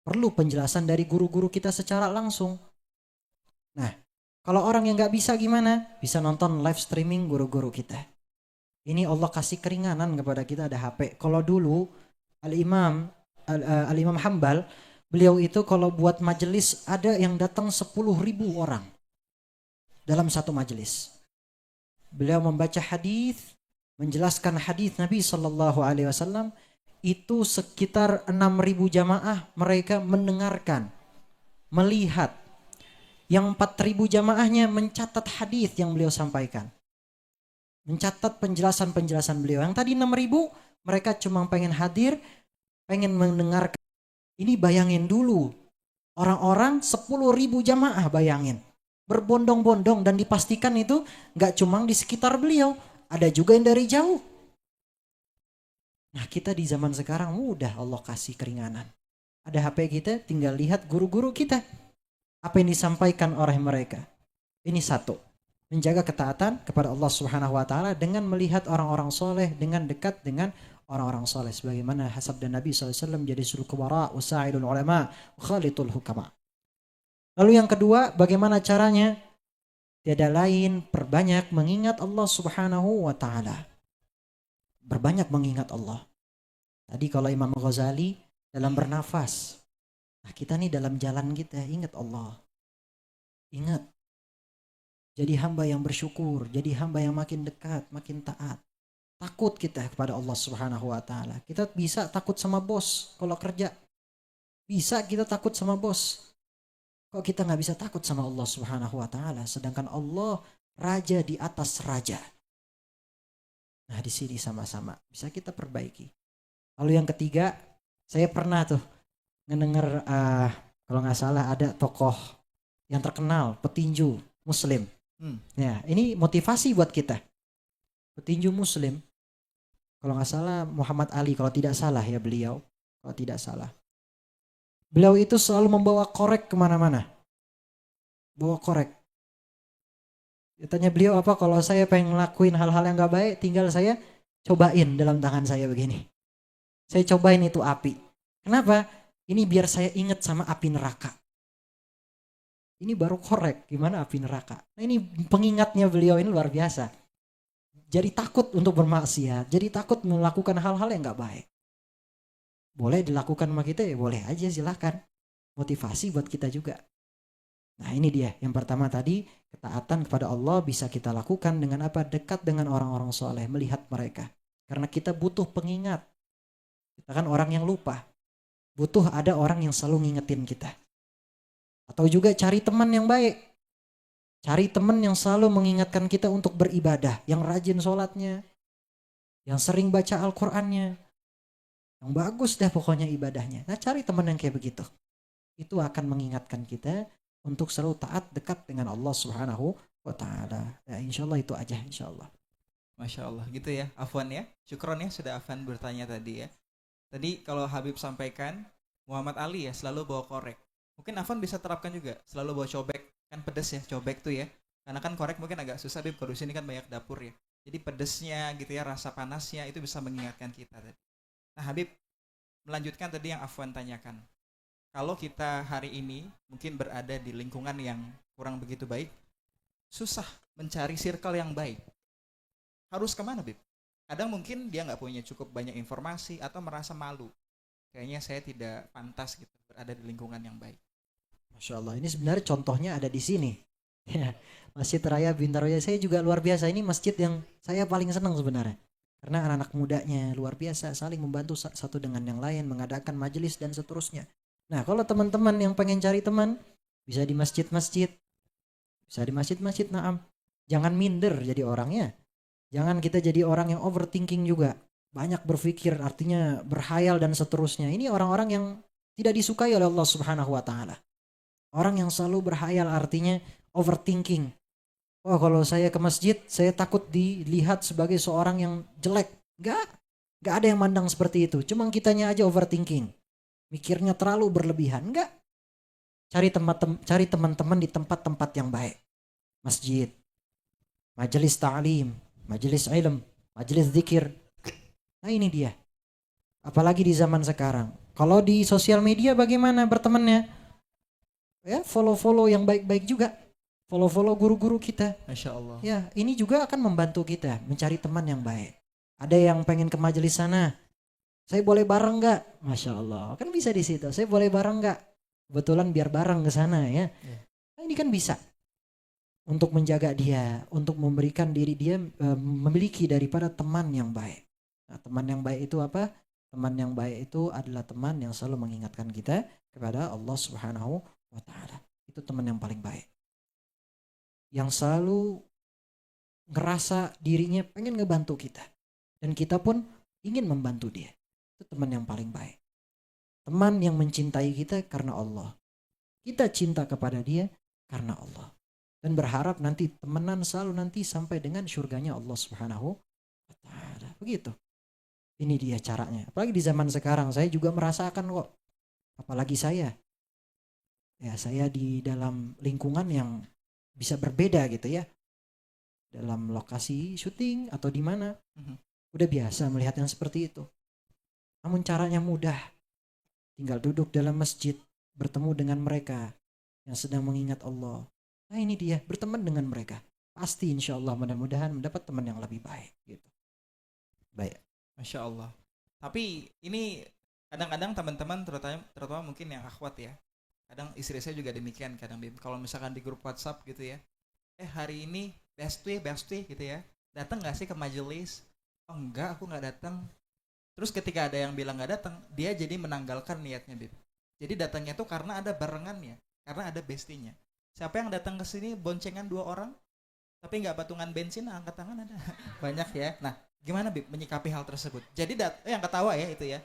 Perlu penjelasan dari guru-guru kita secara langsung. Nah, kalau orang yang nggak bisa gimana? Bisa nonton live streaming guru-guru kita. Ini Allah kasih keringanan kepada kita, ada HP. Kalau dulu Al-Imam Hambal, beliau itu kalau buat majelis ada yang datang 10.000 orang dalam satu majelis. Beliau membaca hadis, menjelaskan hadis Nabi Shallallahu Alaihi Wasallam, itu sekitar 6.000 jamaah mereka mendengarkan, melihat. Yang 4.000 jamaahnya mencatat hadis yang beliau sampaikan, mencatat penjelasan-penjelasan beliau. Yang tadi 6.000 mereka cuma pengen hadir, pengen mendengarkan. Ini bayangin dulu, orang-orang 10.000 jamaah, bayangin. Berbondong-bondong, dan dipastikan itu gak cuma di sekitar beliau, ada juga yang dari jauh. Nah, kita di zaman sekarang mudah Allah kasih keringanan. Ada HP kita, tinggal lihat guru-guru kita, apa yang disampaikan oleh mereka. Ini satu, menjaga ketaatan kepada Allah Subhanahu wa taala dengan melihat orang-orang soleh, dengan dekat dengan orang-orang soleh, sebagaimana sabda Nabi SAW, jadi sul kubara usailul ulama khalitul hukama. Lalu yang kedua, bagaimana caranya? Tiada lain, perbanyak mengingat Allah Subhanahu wa taala. Berbanyak mengingat Allah. Tadi kalau Imam Ghazali dalam bernafas, nah kita nih dalam jalan kita ingat Allah. Ingat. Jadi hamba yang bersyukur, jadi hamba yang makin dekat, makin taat. Takut kita kepada Allah Subhanahu wa taala. Kita bisa takut sama bos kalau kerja. Bisa kita takut sama bos. Kok kita nggak bisa takut sama Allah Subhanahu wa taala, sedangkan Allah raja di atas raja. Nah, di sini sama-sama bisa kita perbaiki. Lalu yang ketiga, saya pernah tuh ngedenger kalau nggak salah ada tokoh yang terkenal, petinju Muslim. Ya, ini motivasi buat kita. Petinju Muslim, kalau nggak salah Muhammad Ali, kalau tidak salah ya beliau, kalau tidak salah. Beliau itu selalu membawa korek kemana-mana. Bawa korek. Tanya beliau apa, kalau saya pengen ngelakuin hal-hal yang gak baik, tinggal saya cobain dalam tangan saya begini. Saya cobain itu api. Kenapa? Ini biar saya ingat sama api neraka. Ini baru korek, gimana api neraka. Nah, ini pengingatnya beliau ini luar biasa. Jadi takut untuk bermaksiat, jadi takut melakukan hal-hal yang gak baik. Boleh dilakukan sama kita ya, boleh aja, silahkan. Motivasi buat kita juga. Nah, ini dia. Yang pertama tadi, ketaatan kepada Allah bisa kita lakukan dengan apa? Dekat dengan orang-orang soleh, melihat mereka. Karena kita butuh pengingat. Kita kan orang yang lupa. Butuh ada orang yang selalu ngingetin kita. Atau juga cari teman yang baik. Cari teman yang selalu mengingatkan kita untuk beribadah. Yang rajin sholatnya. Yang sering baca Al-Qur'annya. Yang bagus deh pokoknya ibadahnya. Nah, cari teman yang kayak begitu. Itu akan mengingatkan kita untuk selalu taat, dekat dengan Allah Subhanahu wa taala. Ya, insyaallah itu aja, insyaallah. Masya Allah, gitu ya. Afwan ya, syukron ya sudah Afwan bertanya tadi ya. Tadi kalau Habib sampaikan Muhammad Ali ya selalu bawa korek. Mungkin Afwan bisa terapkan juga, selalu bawa cobek. Kan pedes ya cobek tuh ya. Karena kan korek mungkin agak susah, Habib, kalau di sini kan banyak dapur ya. Jadi pedesnya gitu ya, rasa panasnya itu bisa mengingatkan kita tadi. Nah, Habib melanjutkan tadi yang Afwan tanyakan. Kalau kita hari ini mungkin berada di lingkungan yang kurang begitu baik, susah mencari circle yang baik. Harus kemana, Bib? Kadang mungkin dia nggak punya cukup banyak informasi atau merasa malu. Kayaknya saya tidak pantas gitu berada di lingkungan yang baik. Masya Allah, ini sebenarnya contohnya ada di sini. Ya, Masjid Raya Bintaro Jaya, saya juga luar biasa. Ini masjid yang saya paling senang sebenarnya. Karena anak-anak mudanya luar biasa, saling membantu satu dengan yang lain, mengadakan majelis dan seterusnya. Nah, kalau teman-teman yang pengen cari teman, bisa di masjid-masjid. Bisa di masjid-masjid, naam. Jangan minder jadi orangnya. Jangan kita jadi orang yang overthinking juga. Banyak berpikir, artinya berhayal dan seterusnya. Ini orang-orang yang tidak disukai oleh Allah Subhanahu wa taala. Orang yang selalu berhayal artinya overthinking. Oh, kalau saya ke masjid, saya takut dilihat sebagai seorang yang jelek. Enggak ada yang mandang seperti itu. Cuma kitanya aja overthinking. Mikirnya terlalu berlebihan. Enggak. Cari teman-teman di tempat-tempat yang baik. Masjid, majelis ta'lim, majelis ilm, majelis zikir. Nah ini dia. Apalagi di zaman sekarang. Kalau di sosial media bagaimana bertemannya? Ya, follow-follow yang baik-baik juga. Follow-follow guru-guru kita. Masya Allah. Ya, ini juga akan membantu kita mencari teman yang baik. Ada yang pengen ke majelis sana. Saya boleh bareng nggak? Masya Allah. Kan bisa di situ. Saya boleh bareng nggak? Kebetulan biar bareng ke sana ya. Nah, ini kan bisa. Untuk menjaga dia. Untuk memberikan diri dia memiliki daripada teman yang baik. Nah, teman yang baik itu apa? Teman yang baik itu adalah teman yang selalu mengingatkan kita kepada Allah Subhanahu wa Ta'ala. Itu teman yang paling baik. Yang selalu ngerasa dirinya pengen ngebantu kita. Dan kita pun ingin membantu dia. Itu teman yang paling baik. Teman yang mencintai kita karena Allah. Kita cinta kepada dia karena Allah. Dan berharap nanti temenan selalu nanti sampai dengan surganya Allah Subhanahu wa Ta'ala. Begitu. Ini dia caranya. Apalagi di zaman sekarang saya juga merasakan kok. Apalagi saya. Ya, saya di dalam lingkungan yang bisa berbeda gitu ya. Dalam lokasi syuting atau di mana. Udah biasa melihat yang seperti itu. Namun caranya mudah. Tinggal duduk dalam masjid, bertemu dengan mereka yang sedang mengingat Allah. Nah ini dia, berteman dengan mereka. Pasti insya Allah mudah-mudahan mendapat teman yang lebih baik gitu. Baik. Masya Allah. Tapi ini kadang-kadang teman-teman terutama mungkin yang akhwat ya. Kadang istri saya juga demikian kadang kalau misalkan di grup WhatsApp gitu ya. Hari ini bestwi gitu ya. Datang nggak sih ke majelis? Oh enggak, aku nggak datang. Terus ketika ada yang bilang nggak datang, dia jadi menanggalkan niatnya Bib. Jadi datangnya tuh karena ada barengannya, karena ada bestinya. Siapa yang datang ke sini boncengan 2 orang, tapi nggak patungan bensin, angkat tangan ada. Banyak ya. Nah, gimana Bib menyikapi hal tersebut? Jadi yang ketawa ya itu ya.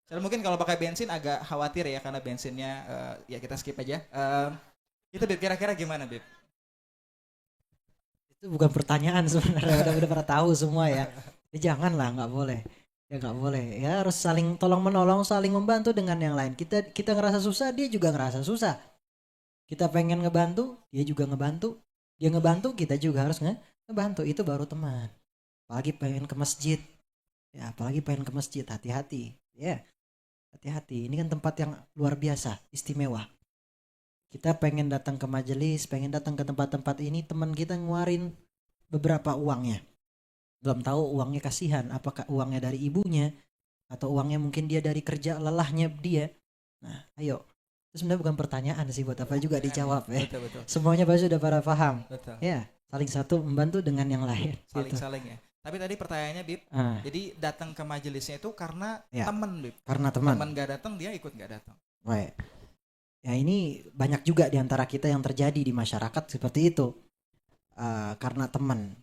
Saya mungkin kalau pakai bensin agak khawatir ya karena bensinnya ya kita skip aja. Itu Bib kira-kira gimana Bib? Itu bukan pertanyaan sebenarnya, udah pernah tahu semua ya. Ya janganlah, nggak boleh. Ya nggak boleh. Ya harus saling tolong menolong, saling membantu dengan yang lain. Kita ngerasa susah, dia juga ngerasa susah. Kita pengen ngebantu, dia juga ngebantu. Dia ngebantu, kita juga harus ngebantu. Itu baru teman. Apalagi pengen ke masjid. Ya, apalagi pengen ke masjid, hati-hati. Ya. Hati-hati. Ini kan tempat yang luar biasa, istimewa. Kita pengen datang ke majelis, pengen datang ke tempat-tempat ini, teman kita ngeluarin beberapa uangnya. Belum tahu uangnya kasihan, apakah uangnya dari ibunya atau uangnya mungkin dia dari kerja lelahnya dia. Nah, ayo. Itu sebenarnya bukan pertanyaan sih, buat apa juga dijawab ya. Betul. Semuanya pasti sudah pada paham. Betul. Ya, saling satu membantu dengan yang lain. Saling ya. Tapi tadi pertanyaannya Bib, jadi datang ke majelisnya itu karena teman Bib. Karena teman. Teman gak datang, dia ikut gak datang. Baik. Ya ini banyak juga di antara kita yang terjadi di masyarakat seperti itu. Karena teman.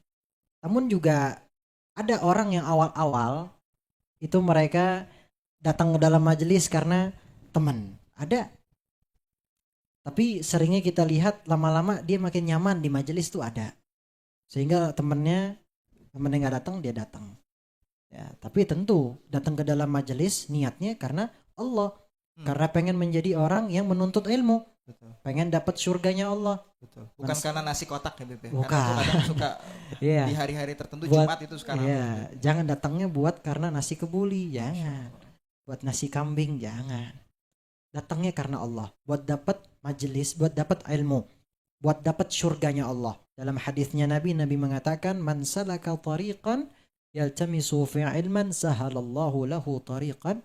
Namun juga ada orang yang awal-awal itu mereka datang ke dalam majelis karena teman. Ada. Tapi seringnya kita lihat lama-lama dia makin nyaman di majelis tuh ada. Sehingga temennya nggak datang, dia datang. Ya, tapi tentu datang ke dalam majelis niatnya karena Allah. Karena pengen menjadi orang yang menuntut ilmu. Betul. Pengen dapat surganya Allah. Betul. Bukan karena nasi kotak ya Beb. Bukan. Karena kadang suka di hari-hari tertentu Jumat itu sekarang. Iya, jangan datangnya buat karena nasi kebuli, jangan. Buat nasi kambing, jangan. Datangnya karena Allah, buat dapat majelis, buat dapat ilmu, buat dapat surganya Allah. Dalam hadisnya Nabi mengatakan, "Man salaka tariqan yaltamisu fi ilman sahalallahu lahu tariqan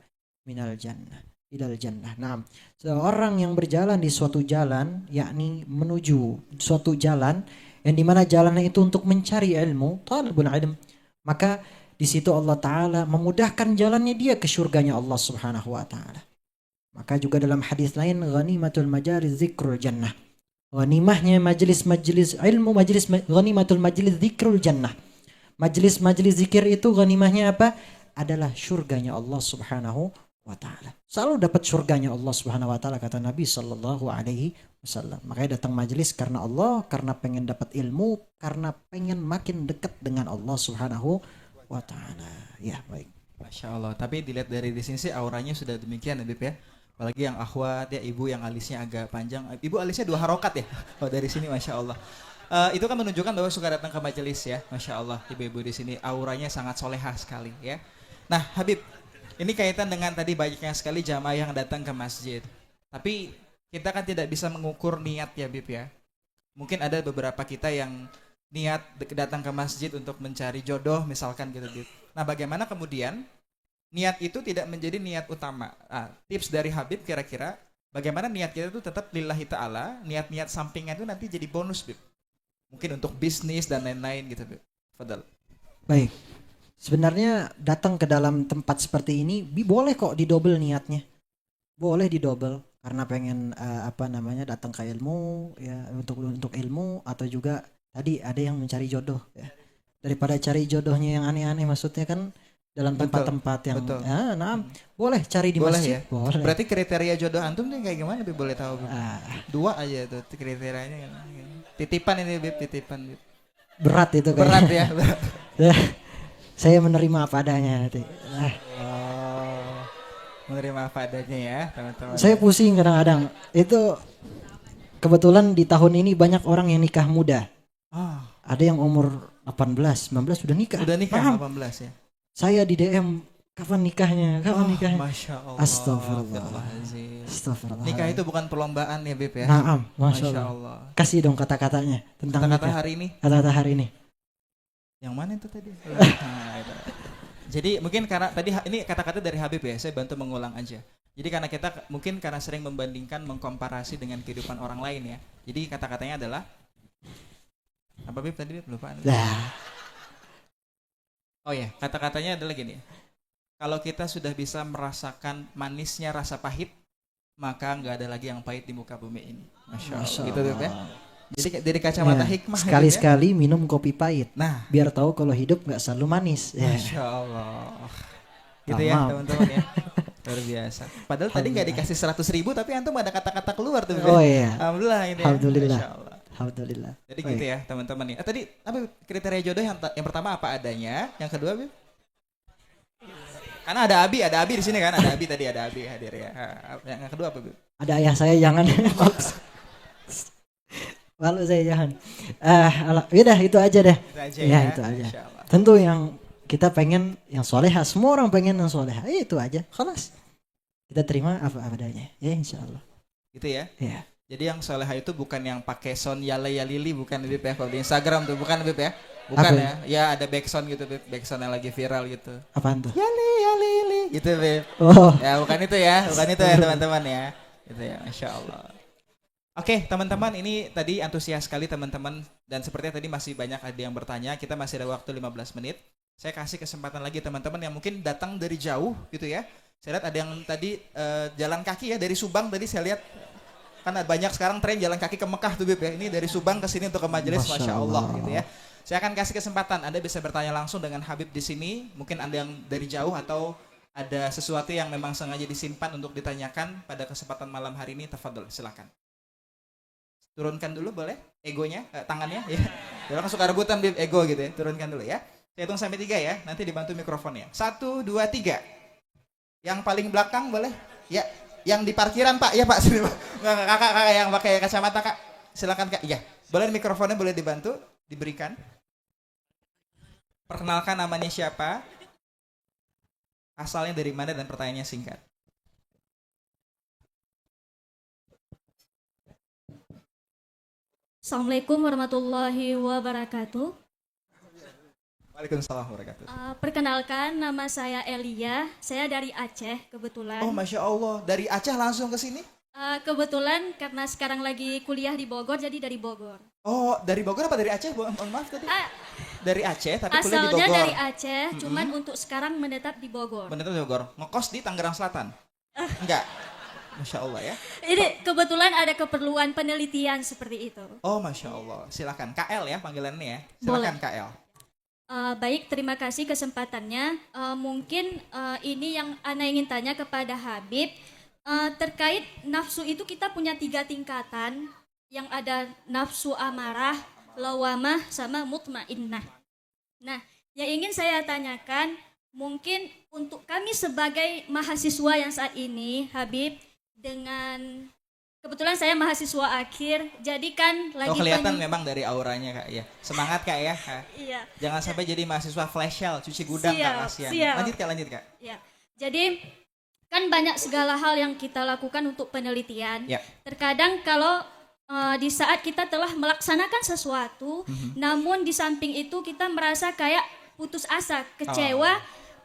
minal jannah ilal jannah." Nah, seorang yang berjalan di suatu jalan, yakni menuju suatu jalan yang dimana jalannya itu untuk mencari ilmu, talabul ilm, maka di situ Allah Ta'ala memudahkan jalannya dia ke surganya Allah Subhanahu Wa Ta'ala. Maka juga dalam hadis lain, ghanimatul majalis zikrul jannah. Ghanimahnya majelis-majelis ilmu, ghanimatul majelis zikrul jannah. Majelis-majelis zikir itu ghanimahnya apa? Adalah surganya Allah Subhanahu wa Ta'ala. Selalu dapat surganya Allah Subhanahu wa Ta'ala, kata Nabi sallallahu alaihi wasallam. Makanya datang majelis karena Allah, karena pengen dapat ilmu, karena pengen makin dekat dengan Allah Subhanahu wa Ta'ala. Ya, baik. Masya Allah. Tapi dilihat dari di sini sih auranya sudah demikian ya Bib ya. Apalagi yang akhwat ya, ibu yang alisnya agak panjang. Ibu alisnya 2 harokat ya. Oh dari sini Masya Allah. Itu kan menunjukkan bahwa suka datang ke majelis ya. Masya Allah, ibu-ibu di sini auranya sangat solehah sekali ya. Nah Habib, ini kaitan dengan tadi banyaknya sekali jamaah yang datang ke masjid. Tapi kita kan tidak bisa mengukur niat ya Habib ya. Mungkin ada beberapa kita yang niat datang ke masjid untuk mencari jodoh misalkan gitu Habib. Nah bagaimana kemudian niat itu tidak menjadi niat utama. Tips dari Habib kira-kira bagaimana niat kita itu tetap lillahi ta'ala, niat-niat sampingan itu nanti jadi bonus Bib. Mungkin untuk bisnis dan lain-lain gitu Bib. Fadal. Baik. Sebenarnya datang ke dalam tempat seperti ini boleh kok didobel niatnya. Boleh didobel karena pengen datang ke ilmu ya, untuk ilmu, atau juga tadi ada yang mencari jodoh ya. Daripada cari jodohnya yang aneh-aneh, maksudnya kan dalam tempat-tempat yang boleh cari di boleh masjid. Ya? Boleh. Berarti kriteria jodoh antum nih kayak gimana Bib, boleh tahu Bib? 2 aja tuh kriterianya. Titipan ini Bib, titipan Bib. Berat itu kayaknya. Berat ya, berat. Saya menerima apa adanya nanti. Menerima apa adanya ya teman-teman. Saya pusing kadang-kadang. Itu kebetulan di tahun ini banyak orang yang nikah muda. Ada yang umur 18, 19 sudah nikah. Udah nikah. Paham? 18 ya. Saya di DM, kapan nikahnya? Masya Allah. Astagfirullah. Nikah itu bukan perlombaan ya Bib ya. Naam, Masya Allah. Kasih dong kata-katanya tentang Kata-kata nikah. hari ini. Kata-kata hari ini. Yang mana itu tadi? Nah, itu. Jadi mungkin karena tadi ini kata-kata dari Habib ya, saya bantu mengulang aja. Jadi karena kita mungkin karena sering membandingkan, mengkomparasi dengan kehidupan orang lain ya. Jadi kata-katanya adalah apa Bib tadi Bib? Lupa. Oh ya, kata-katanya adalah gini. Kalau kita sudah bisa merasakan manisnya rasa pahit, maka nggak ada lagi yang pahit di muka bumi ini. Masya Allah. Gitu Bib ya. Jadi dari kacamata hikmah. Sekali-sekali minum kopi pahit. Nah, biar tahu kalau hidup nggak selalu manis. Masya Allah. Gitu ya teman-teman ya. Luar biasa. Padahal tadi nggak dikasih 100.000 tapi antum ada kata-kata keluar tuh. Oh iya. Alhamdulillah ini. Alhamdulillah. Ya. Alhamdulillah. Jadi gitu ya teman-teman ya. Tadi apa kriteria jodoh yang pertama apa adanya, yang kedua Bib? Karena ada Abi di sini kan, ada Abi tadi, ada Abi hadir ya. Yang kedua apa Bib? Ada ayah saya, jangan. Malu saya jangan. Udah itu aja deh. Itu aja ya. Ya, Itu aja. Insyaallah. Tentu yang kita pengen yang soleha, semua orang pengen yang soleha. Itu aja. Khalas. Kita terima apa adanya. Ya insyaallah. Gitu ya. Iya. Jadi yang soleha itu bukan yang pakai sound yala yalili, bukan Bib ya. Kalau di Instagram tuh bukan Bib ya. Bukan apa? ya. Ya ada backsound gitu Bib, backsound yang lagi viral gitu. Apaan tuh? Yali yalili gitu Bib. Oh. Ya bukan itu ya, bukan itu ya teman-teman ya. Gitu ya, Masya Allah. Oke teman-teman, ini tadi antusias sekali teman-teman. Dan sepertinya tadi masih banyak ada yang bertanya. Kita masih ada waktu 15 menit. Saya kasih kesempatan lagi teman-teman yang mungkin datang dari jauh gitu ya. Saya lihat ada yang tadi jalan kaki ya, dari Subang tadi saya lihat. Kan banyak sekarang tren jalan kaki ke Mekah tuh Bib ya. Ini dari Subang ke sini untuk ke majelis, Masya Allah gitu ya. Saya akan kasih kesempatan, Anda bisa bertanya langsung dengan Habib di sini. Mungkin Anda yang dari jauh atau ada sesuatu yang memang sengaja disimpan untuk ditanyakan pada kesempatan malam hari ini. Tafadhol, silakan. Turunkan dulu boleh egonya, tangannya ya. Dia kan suka rebutan Bib, ego gitu ya. Turunkan dulu ya. Saya hitung sampai 3 ya, nanti dibantu mikrofonnya. 1, 2, 3. Yang paling belakang boleh? Ya, yang di parkiran Pak. Ya Pak, sini Pak. Kakak yang pakai kacamata Kak. Silakan Kak. Iya. Boleh mikrofonnya boleh dibantu, diberikan. Perkenalkan namanya siapa? Asalnya dari mana dan pertanyaannya singkat. Assalamualaikum warahmatullahi wabarakatuh. Waalaikumsalam warahmatullahi wabarakatuh. Perkenalkan, nama saya Elia. Saya dari Aceh kebetulan. Oh Masya Allah, dari Aceh langsung ke sini? Kebetulan karena sekarang lagi kuliah di Bogor, jadi dari Bogor. Oh, dari Bogor apa dari Aceh? Mohon maaf tadi. Dari Aceh, tapi kuliah di Asalnya Bogor. dari Aceh, cuman untuk sekarang menetap di Bogor. Menetap di Bogor. Ngekos di Tangerang Selatan? Enggak. Masya Allah ya. Ini kebetulan ada keperluan penelitian seperti itu. Oh Masya Allah. Silakan KL ya panggilannya ya. Silakan Boleh. KL. Baik, terima kasih kesempatannya. Mungkin ini yang Ana ingin tanya kepada Habib. Terkait nafsu itu kita punya 3 tingkatan. Yang ada nafsu amarah, lawamah, sama mutmainnah. Nah, yang ingin saya tanyakan, mungkin untuk kami sebagai mahasiswa yang saat ini, Habib, dengan Kebetulan saya mahasiswa akhir, jadi kan lagi kelihatan memang dari auranya Kak ya. Semangat Kak ya. Kak. Iya. Jangan sampai jadi mahasiswa flash sale, cuci gudang Kak, kasihan. siap. Lanjut Kak. Ya. Jadi kan banyak segala hal yang kita lakukan untuk penelitian. Ya. Terkadang kalau di saat kita telah melaksanakan sesuatu, namun di samping itu kita merasa kayak putus asa, kecewa,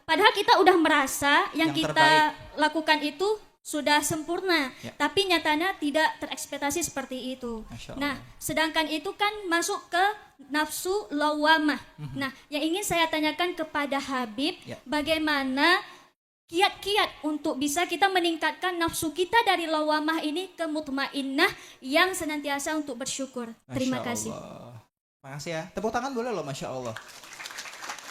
padahal kita udah merasa yang kita terbaik. lakukan itu sudah sempurna, Ya. tapi nyatanya tidak terekspektasi seperti itu. Masya Allah. Nah, sedangkan itu kan masuk ke nafsu lawamah. Nah, yang ingin saya tanyakan kepada Habib, Ya. bagaimana kiat-kiat untuk bisa kita meningkatkan nafsu kita dari lawamah ini ke mutmainnah yang senantiasa untuk bersyukur. Terima Masya kasih. Allah. Makasih ya. Tepuk tangan boleh loh, Masya Allah.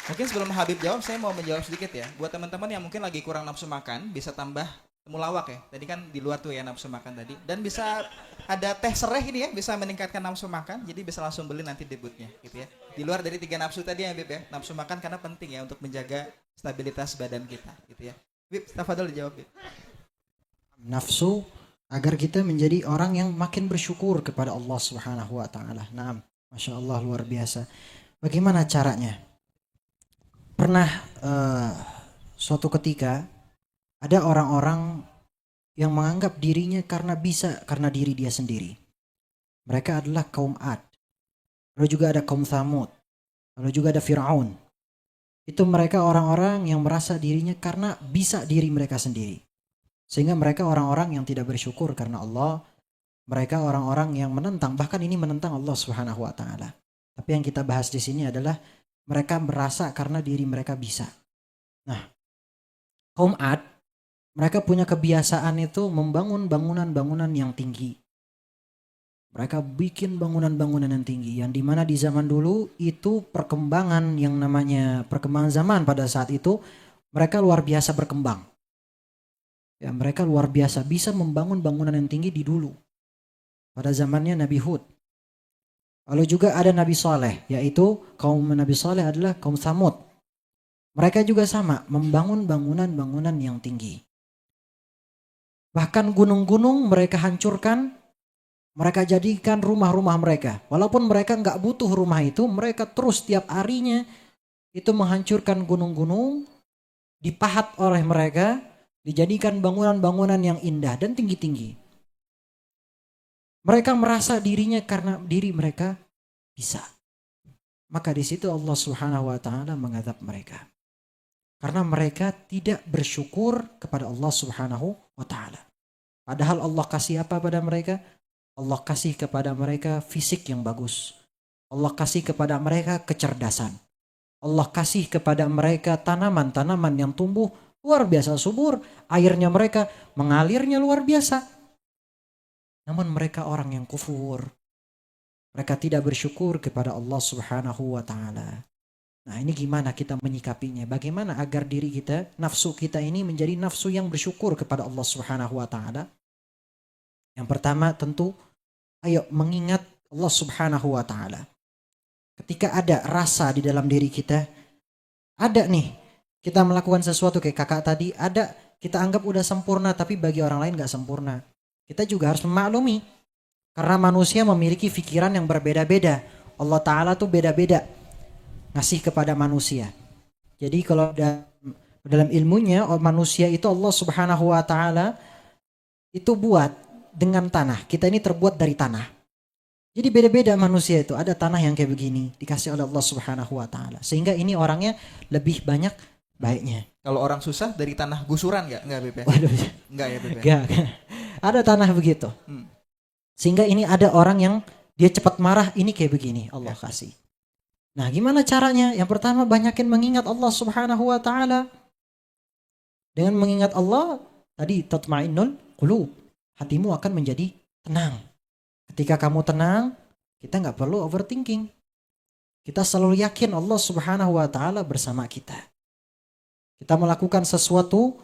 Mungkin sebelum Habib jawab, saya mau menjawab sedikit ya. Buat teman-teman yang mungkin lagi kurang nafsu makan, bisa tambah temulawak ya. Tadi kan di luar tuh ya nafsu makan tadi. Dan bisa ada teh sereh ini ya, bisa meningkatkan nafsu makan. Jadi bisa langsung beli nanti debutnya gitu ya. Di luar dari 3 nafsu tadi ya Habib ya. Nafsu makan karena penting ya untuk menjaga stabilitas badan kita gitu ya. Habib, tafadhol dijawab Habib. Nafsu agar kita menjadi orang yang makin bersyukur kepada Allah Subhanahu wa taala. Naam, Masya Allah luar biasa. Bagaimana caranya? Pernah suatu ketika ada orang-orang yang menganggap dirinya karena bisa karena diri dia sendiri. Mereka adalah kaum Ad. Lalu juga ada kaum Thamud. Lalu juga ada Fir'aun. Itu mereka orang-orang yang merasa dirinya karena bisa diri mereka sendiri. Sehingga mereka orang-orang yang tidak bersyukur karena Allah. Mereka orang-orang yang menentang, bahkan ini menentang Allah Subhanahu wa taala. Tapi yang kita bahas di sini adalah mereka merasa karena diri mereka bisa. Nah, kaum Ad, mereka punya kebiasaan itu membangun bangunan-bangunan yang tinggi. Mereka bikin bangunan-bangunan yang tinggi, yang dimana di zaman dulu itu perkembangan yang namanya perkembangan zaman pada saat itu mereka luar biasa berkembang. Ya, mereka luar biasa bisa membangun bangunan yang tinggi di dulu. Pada zamannya Nabi Hud. Lalu juga ada Nabi Saleh, yaitu kaum Nabi Saleh adalah kaum Tsamud. Mereka juga sama, membangun bangunan-bangunan yang tinggi. Bahkan gunung-gunung mereka hancurkan, mereka jadikan rumah-rumah mereka. Walaupun mereka nggak butuh rumah itu, mereka terus tiap harinya itu menghancurkan gunung-gunung, dipahat oleh mereka, dijadikan bangunan-bangunan yang indah dan tinggi-tinggi. Mereka merasa dirinya karena diri mereka bisa. Maka di situ Allah Subhanahu wa taala mengadab mereka. Karena mereka tidak bersyukur kepada Allah Subhanahu wa taala. Padahal Allah kasih apa pada mereka? Allah kasih kepada mereka fisik yang bagus. Allah kasih kepada mereka kecerdasan. Allah kasih kepada mereka tanaman-tanaman yang tumbuh luar biasa subur. Airnya mereka mengalirnya luar biasa. Namun mereka orang yang kufur. Mereka tidak bersyukur kepada Allah Subhanahu wa taala. Nah, ini gimana kita menyikapinya? Bagaimana agar diri kita, nafsu kita ini menjadi nafsu yang bersyukur kepada Allah Subhanahu wa taala? Yang pertama tentu ayo mengingat Allah Subhanahu wa taala. Ketika ada rasa di dalam diri kita, ada nih kita melakukan sesuatu kayak kakak tadi, ada kita anggap udah sempurna tapi bagi orang lain gak sempurna. Kita juga harus memaklumi. Karena manusia memiliki pikiran yang berbeda-beda. Allah Ta'ala tuh beda-beda ngasih kepada manusia. Jadi kalau dalam ilmunya manusia itu Allah Subhanahu wa Ta'ala itu buat dengan tanah. Kita ini terbuat dari tanah. Jadi beda-beda manusia itu. Ada tanah yang kayak begini dikasih oleh Allah Subhanahu wa Ta'ala. Sehingga ini orangnya lebih banyak baiknya. Kalau orang susah dari tanah gusuran nggak Beb? Waduh. Nggak ya Beb? Enggak. Ada tanah begitu. Sehingga ini ada orang yang dia cepat marah, ini kayak begini Allah kasih. Nah, gimana caranya? Yang pertama banyakin mengingat Allah Subhanahu wa taala. Dengan mengingat Allah, tadi tatmainnul qulub. Hatimu akan menjadi tenang. Ketika kamu tenang, kita nggak perlu overthinking. Kita selalu yakin Allah Subhanahu wa taala bersama kita. Kita melakukan sesuatu,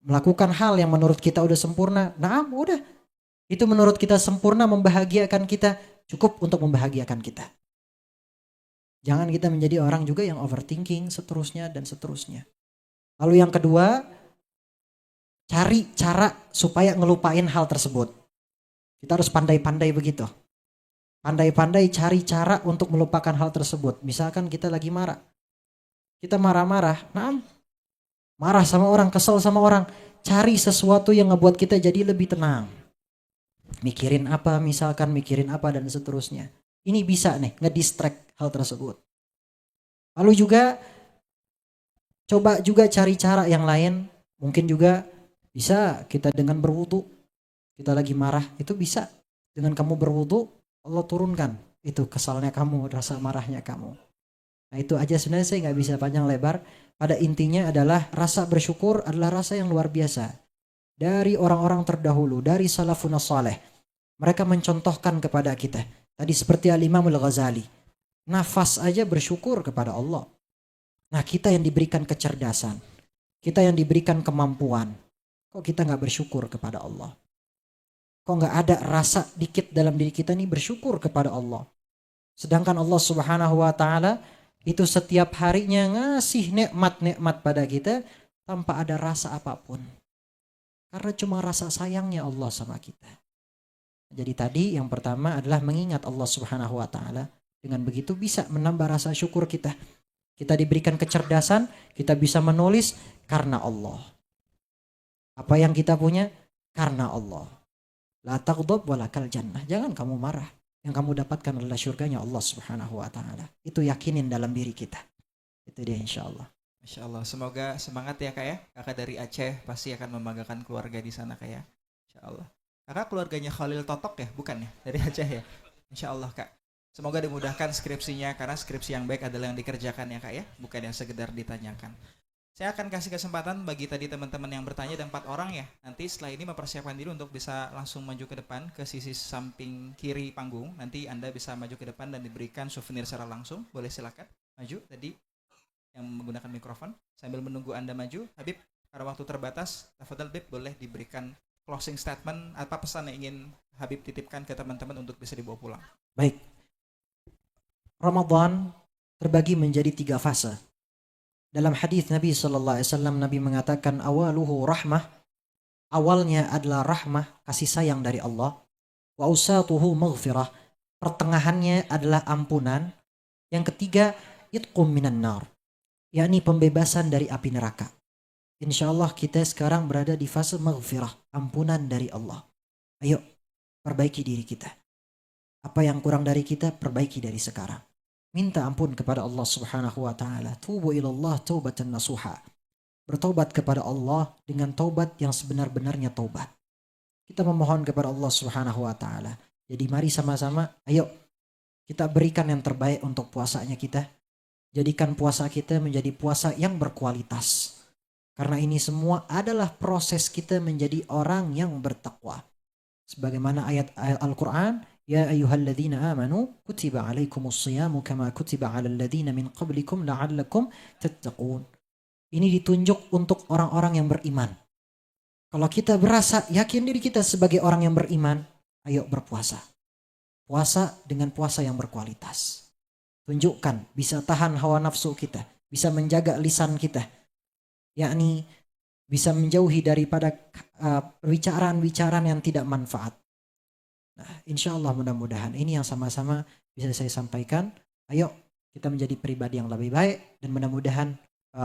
melakukan hal yang menurut kita udah sempurna. Nah, udah. Itu menurut kita sempurna membahagiakan kita, cukup untuk membahagiakan kita. Jangan kita menjadi orang juga yang overthinking seterusnya dan seterusnya. Lalu yang kedua, cari cara supaya ngelupain hal tersebut. Kita harus pandai-pandai begitu. Pandai-pandai cari cara untuk melupakan hal tersebut. Misalkan kita lagi marah. Kita marah-marah. Marah sama orang, kesel sama orang. Cari sesuatu yang ngebuat kita jadi lebih tenang. Mikirin apa misalkan, mikirin apa dan seterusnya. Ini bisa nih ngedistract hal tersebut. Lalu juga coba juga cari cara yang lain. Mungkin juga bisa kita dengan berwudu. Kita lagi marah, itu bisa. Dengan kamu berwudu, Allah turunkan itu kesalnya kamu, rasa marahnya kamu. Nah itu aja sebenarnya saya nggak bisa panjang lebar. Pada intinya adalah rasa bersyukur adalah rasa yang luar biasa. Dari orang-orang terdahulu, dari salafun saleh. Mereka mencontohkan kepada kita. Tadi seperti Al-Imam Al-Ghazali. Nafas aja bersyukur kepada Allah. Nah kita yang diberikan kecerdasan. Kita yang diberikan kemampuan. Kok kita nggak bersyukur kepada Allah? Kok nggak ada rasa dikit dalam diri kita nih bersyukur kepada Allah? Sedangkan Allah Subhanahu wa Ta'ala itu setiap harinya ngasih nikmat-nikmat pada kita tanpa ada rasa apapun. Karena cuma rasa sayangnya Allah sama kita. Jadi tadi yang pertama adalah mengingat Allah Subhanahu wa Ta'ala. Dengan begitu bisa menambah rasa syukur kita. Kita diberikan kecerdasan, kita bisa menulis karena Allah. Apa yang kita punya? Karena Allah. La taghdab walakal jannah. Jangan kamu marah. Yang kamu dapatkan adalah syurganya Allah Subhanahu wa Ta'ala. Itu yakinin dalam diri kita. Itu dia insyaallah. Masya Allah, semoga semangat ya Kak ya. Kakak dari Aceh pasti akan membanggakan keluarga di sana Kak ya. Insya Allah. Kakak keluarganya Khalil Totok ya, bukan ya? Dari Aceh ya. Insya Allah Kak. Semoga dimudahkan skripsinya, karena skripsi yang baik adalah yang dikerjakan ya Kak ya, bukan yang sekedar ditanyakan. Saya akan kasih kesempatan bagi tadi teman-teman yang bertanya, ada 4 orang ya. Nanti setelah ini mempersiapkan diri untuk bisa langsung maju ke depan ke sisi samping kiri panggung. Nanti Anda bisa maju ke depan dan diberikan souvenir secara langsung. Boleh silakan maju tadi yang menggunakan mikrofon sambil menunggu Anda maju. Habib, pada waktu terbatas, tafadhal Habib, boleh diberikan closing statement, apa pesan yang ingin Habib titipkan ke teman-teman untuk bisa dibawa pulang. Baik. Ramadan terbagi menjadi 3 fase. Dalam hadis Nabi SAW, Nabi mengatakan awaluhu rahmah. Awalnya adalah rahmah, kasih sayang dari Allah. Wa usatuhu maghfirah. Pertengahannya adalah ampunan. Yang ketiga, itqum minan nar. Yakni pembebasan dari api neraka. Insya Allah kita sekarang berada di fase maghfirah, ampunan dari Allah. Ayo, perbaiki diri kita. Apa yang kurang dari kita, perbaiki dari sekarang. Minta ampun kepada Allah Subhanahu wa Ta'ala. Tubu ilallah taubatan nasuha. Bertaubat kepada Allah dengan taubat yang sebenar-benarnya taubat. Kita memohon kepada Allah Subhanahu wa Ta'ala. Jadi mari sama-sama, ayo kita berikan yang terbaik untuk puasanya kita. Jadikan puasa kita menjadi puasa yang berkualitas. Karena ini semua adalah proses kita menjadi orang yang bertakwa. Sebagaimana ayat Al-Quran, Ya ayyuhalladzina amanu kutiba alaikumus siyamu kama kutiba alal ladzina min qablikum la'allakum tattaqun. Ini ditunjuk untuk orang-orang yang beriman. Kalau kita berasa yakin diri kita sebagai orang yang beriman, ayo berpuasa. Puasa dengan puasa yang berkualitas. Tunjukkan bisa tahan hawa nafsu kita, bisa menjaga lisan kita. Yakni bisa menjauhi daripada bicaraan-bicaraan yang tidak manfaat. Nah, insya Allah mudah-mudahan ini yang sama-sama bisa saya sampaikan. Ayo kita menjadi pribadi yang lebih baik dan mudah-mudahan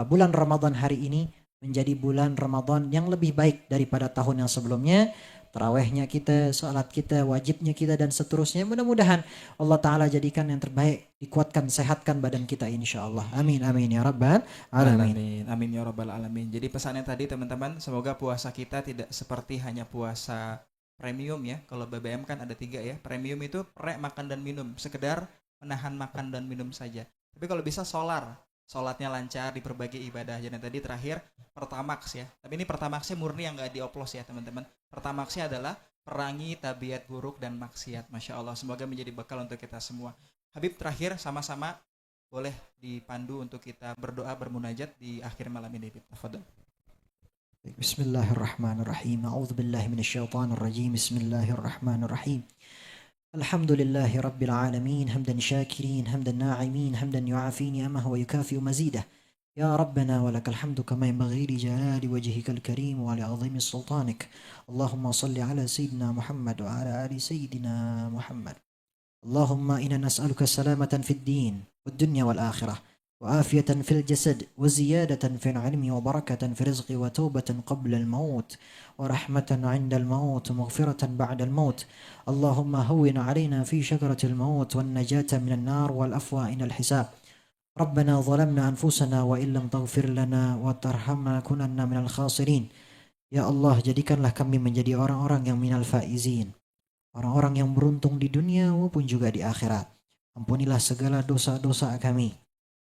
bulan Ramadan hari ini menjadi bulan Ramadan yang lebih baik daripada tahun yang sebelumnya. Tarawihnya kita, salat kita, wajibnya kita dan seterusnya. Mudah-mudahan Allah Ta'ala jadikan yang terbaik, dikuatkan, sehatkan badan kita insya Allah. Amin, amin ya Rabbal Alamin. Amin ya Rabbal Alamin. Jadi pesannya tadi teman-teman, semoga puasa kita tidak seperti hanya puasa premium ya. Kalau BBM kan ada 3 ya. Premium itu pre makan dan minum, sekedar menahan makan dan minum saja. Tapi kalau bisa solatnya lancar di berbagai ibadah. Jadi tadi terakhir Pertamax ya. Tapi ini Pertamaxnya murni yang nggak dioplos ya teman-teman. Pertamaxnya adalah perangi tabiat buruk dan maksiat. Masya Allah, semoga menjadi bekal untuk kita semua. Habib terakhir sama-sama boleh dipandu untuk kita berdoa bermunajat di akhir malam ini. Tafadhol. Bismillahirrahmanirrahim. A'udzubillahi minasyaitonirrajim. Bismillahirrahmanirrahim. Alhamdulillahi rabbil alamin. Hamdan syakirin, hamdan na'imin, hamdan yu'afi ni'amahu wa yukafi'u mazidah. يا ربنا ولك الحمد كما ينبغي لجلال وجهك الكريم ولعظيم سلطانك. اللهم صل على سيدنا محمد وعلى آل سيدنا محمد. اللهم إنا نسألك سلامة في الدين والدنيا والآخرة، وعافية في الجسد، وزيادة في العلم، وبركة في الرزق، وتوبة قبل الموت، ورحمة عند الموت، ومغفرة بعد الموت. اللهم هون علينا في شجرة الموت والنجاة من النار والأفوى عند الحساب. ربنا ظلمنا أنفسنا وإن لم تغفر لنا وترحمنا كنا من الخاسرين. Ya Allah, jadikanlah kami menjadi orang-orang yang minal faizin, orang-orang yang beruntung di dunia maupun juga di akhirat. Ampunilah segala dosa-dosa kami,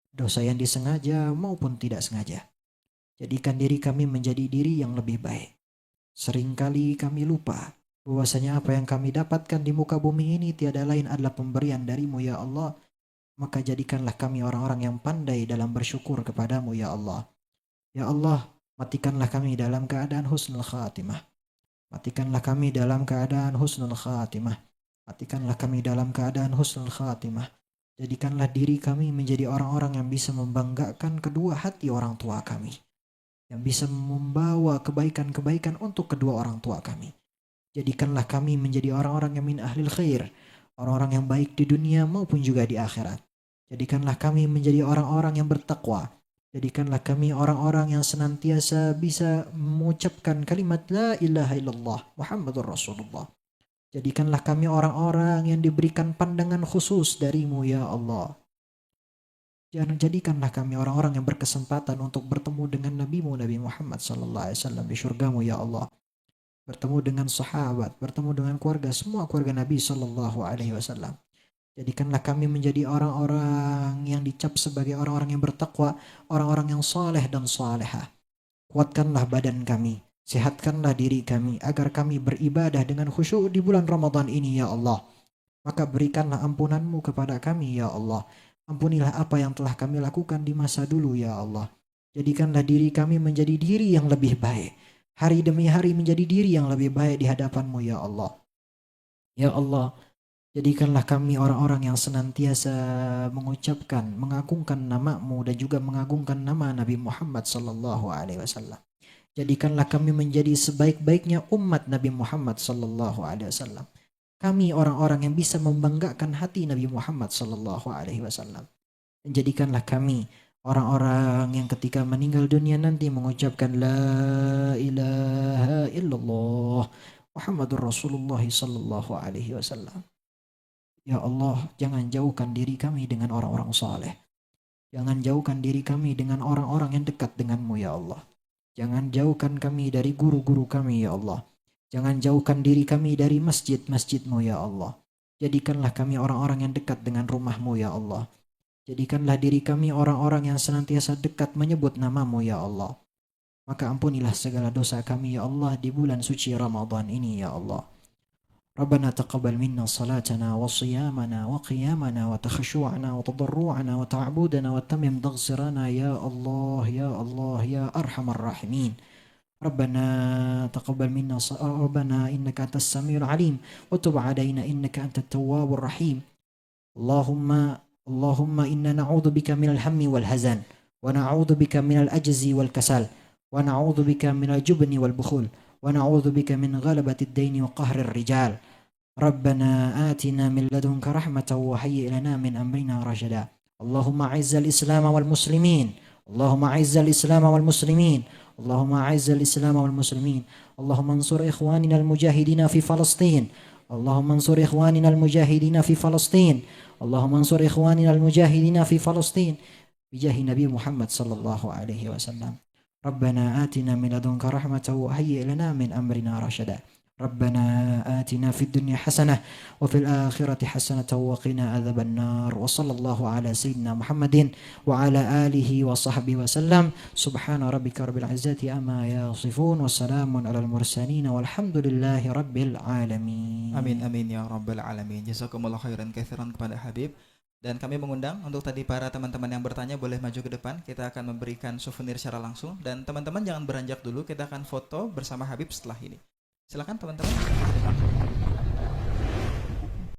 dosa yang disengaja maupun tidak sengaja. Jadikan diri kami menjadi diri yang lebih baik. Seringkali kami lupa bahwasanya apa yang kami dapatkan di muka bumi ini tiada lain adalah pemberian darimu ya Allah. Maka jadikanlah kami orang-orang yang pandai dalam bersyukur kepadamu ya Allah. Ya Allah, matikanlah kami dalam keadaan husnul khatimah. Matikanlah kami dalam keadaan husnul khatimah. Matikanlah kami dalam keadaan husnul khatimah. Jadikanlah diri kami menjadi orang-orang yang bisa membanggakan kedua hati orang tua kami, yang bisa membawa kebaikan-kebaikan untuk kedua orang tua kami. Jadikanlah kami menjadi orang-orang yang min ahlil khair, orang-orang yang baik di dunia maupun juga di akhirat. Jadikanlah kami menjadi orang-orang yang bertakwa. Jadikanlah kami orang-orang yang senantiasa bisa mengucapkan kalimat la ilaha illallah Muhammadur Rasulullah. Jadikanlah kami orang-orang yang diberikan pandangan khusus darimu ya Allah. Jadikanlah kami orang-orang yang berkesempatan untuk bertemu dengan Nabi-Mu Nabi Muhammad sallallahu alaihi wasallam di surgamu ya Allah. Bertemu dengan sahabat, bertemu dengan keluarga, semua keluarga Nabi sallallahu alaihi wasallam. Jadikanlah kami menjadi orang-orang yang dicap sebagai orang-orang yang bertakwa, orang-orang yang saleh dan salehah. Kuatkanlah badan kami, sehatkanlah diri kami agar kami beribadah dengan khusyuk di bulan Ramadan ini ya Allah. Maka berikanlah ampunanmu kepada kami ya Allah. Ampunilah apa yang telah kami lakukan di masa dulu ya Allah. Jadikanlah diri kami menjadi diri yang lebih baik. Hari demi hari menjadi diri yang lebih baik di hadapanmu ya Allah. Ya Allah, jadikanlah kami orang-orang yang senantiasa mengucapkan, mengagungkan nama-Mu dan juga mengagungkan nama Nabi Muhammad sallallahu alaihi wasallam. Jadikanlah kami menjadi sebaik-baiknya umat Nabi Muhammad sallallahu alaihi wasallam. Kami orang-orang yang bisa membanggakan hati Nabi Muhammad sallallahu alaihi wasallam. Dan jadikanlah kami orang-orang yang ketika meninggal dunia nanti mengucapkan la ilaha illallah Muhammadur Rasulullah sallallahu alaihi wasallam. Ya Allah, jangan jauhkan diri kami dengan orang-orang saleh. Jangan jauhkan diri kami dengan orang-orang yang dekat denganmu ya Allah. Jangan jauhkan kami dari guru-guru kami ya Allah. Jangan jauhkan diri kami dari masjid-masjidmu ya Allah. Jadikanlah kami orang-orang yang dekat dengan rumahmu ya Allah. Jadikanlah diri kami orang-orang yang senantiasa dekat menyebut namamu ya Allah. Maka ampunilah segala dosa kami ya Allah di bulan suci Ramadan ini ya Allah. ربنا تقبل منا صلاتنا وصيامنا وقيامنا وتخشوعنا وتضرعنا وتعبدنا وتمم تغفرنا يا الله يا الله يا أرحم الراحمين. ربنا تقبل منا ربنا إنك أنت السميع العليم وتب علينا إنك أنت التواب الرحيم. اللهم إنا نعوذ بك من الهم والهزن ونعوذ بك من العجز والكسل ونعوذ بك من الجبن والبخل ونعوذ بك من غلبة الدين وقهر الرجال. ربنا آتنا من لدنك رحمة وهيئ لنا من أمرنا رشدا. اللهم أعز الإسلام والمسلمين. اللهم أعز الإسلام والمسلمين. اللهم أعز الإسلام والمسلمين. اللهم انصر إخواننا المجاهدين في فلسطين. اللهم انصر إخواننا المجاهدين في فلسطين. اللهم انصر إخواننا المجاهدين في فلسطين بجاه النبي محمد صلى الله عليه وسلم. ربنا آتنا من لدنك رحمة وهيئ لنا من أمرنا رشدا. ربنا آتنا في الدنيا حسنة وفي الآخرة حسنة وقنا عذاب النار. وصلى الله على سيدنا محمد وعلى آله وصحبه وسلم. سبحان ربك رب العزة أما يصفون وسلام على المرسلين والحمد لله رب العالمين. Amin amin ya rabbal alamin. Jazakumullah khairan katsiran kepada Habib. Dan kami mengundang untuk tadi para teman-teman yang bertanya boleh maju ke depan. Kita akan memberikan souvenir secara langsung. Dan teman-teman jangan beranjak dulu. Kita akan foto bersama Habib setelah ini. Silakan teman-teman.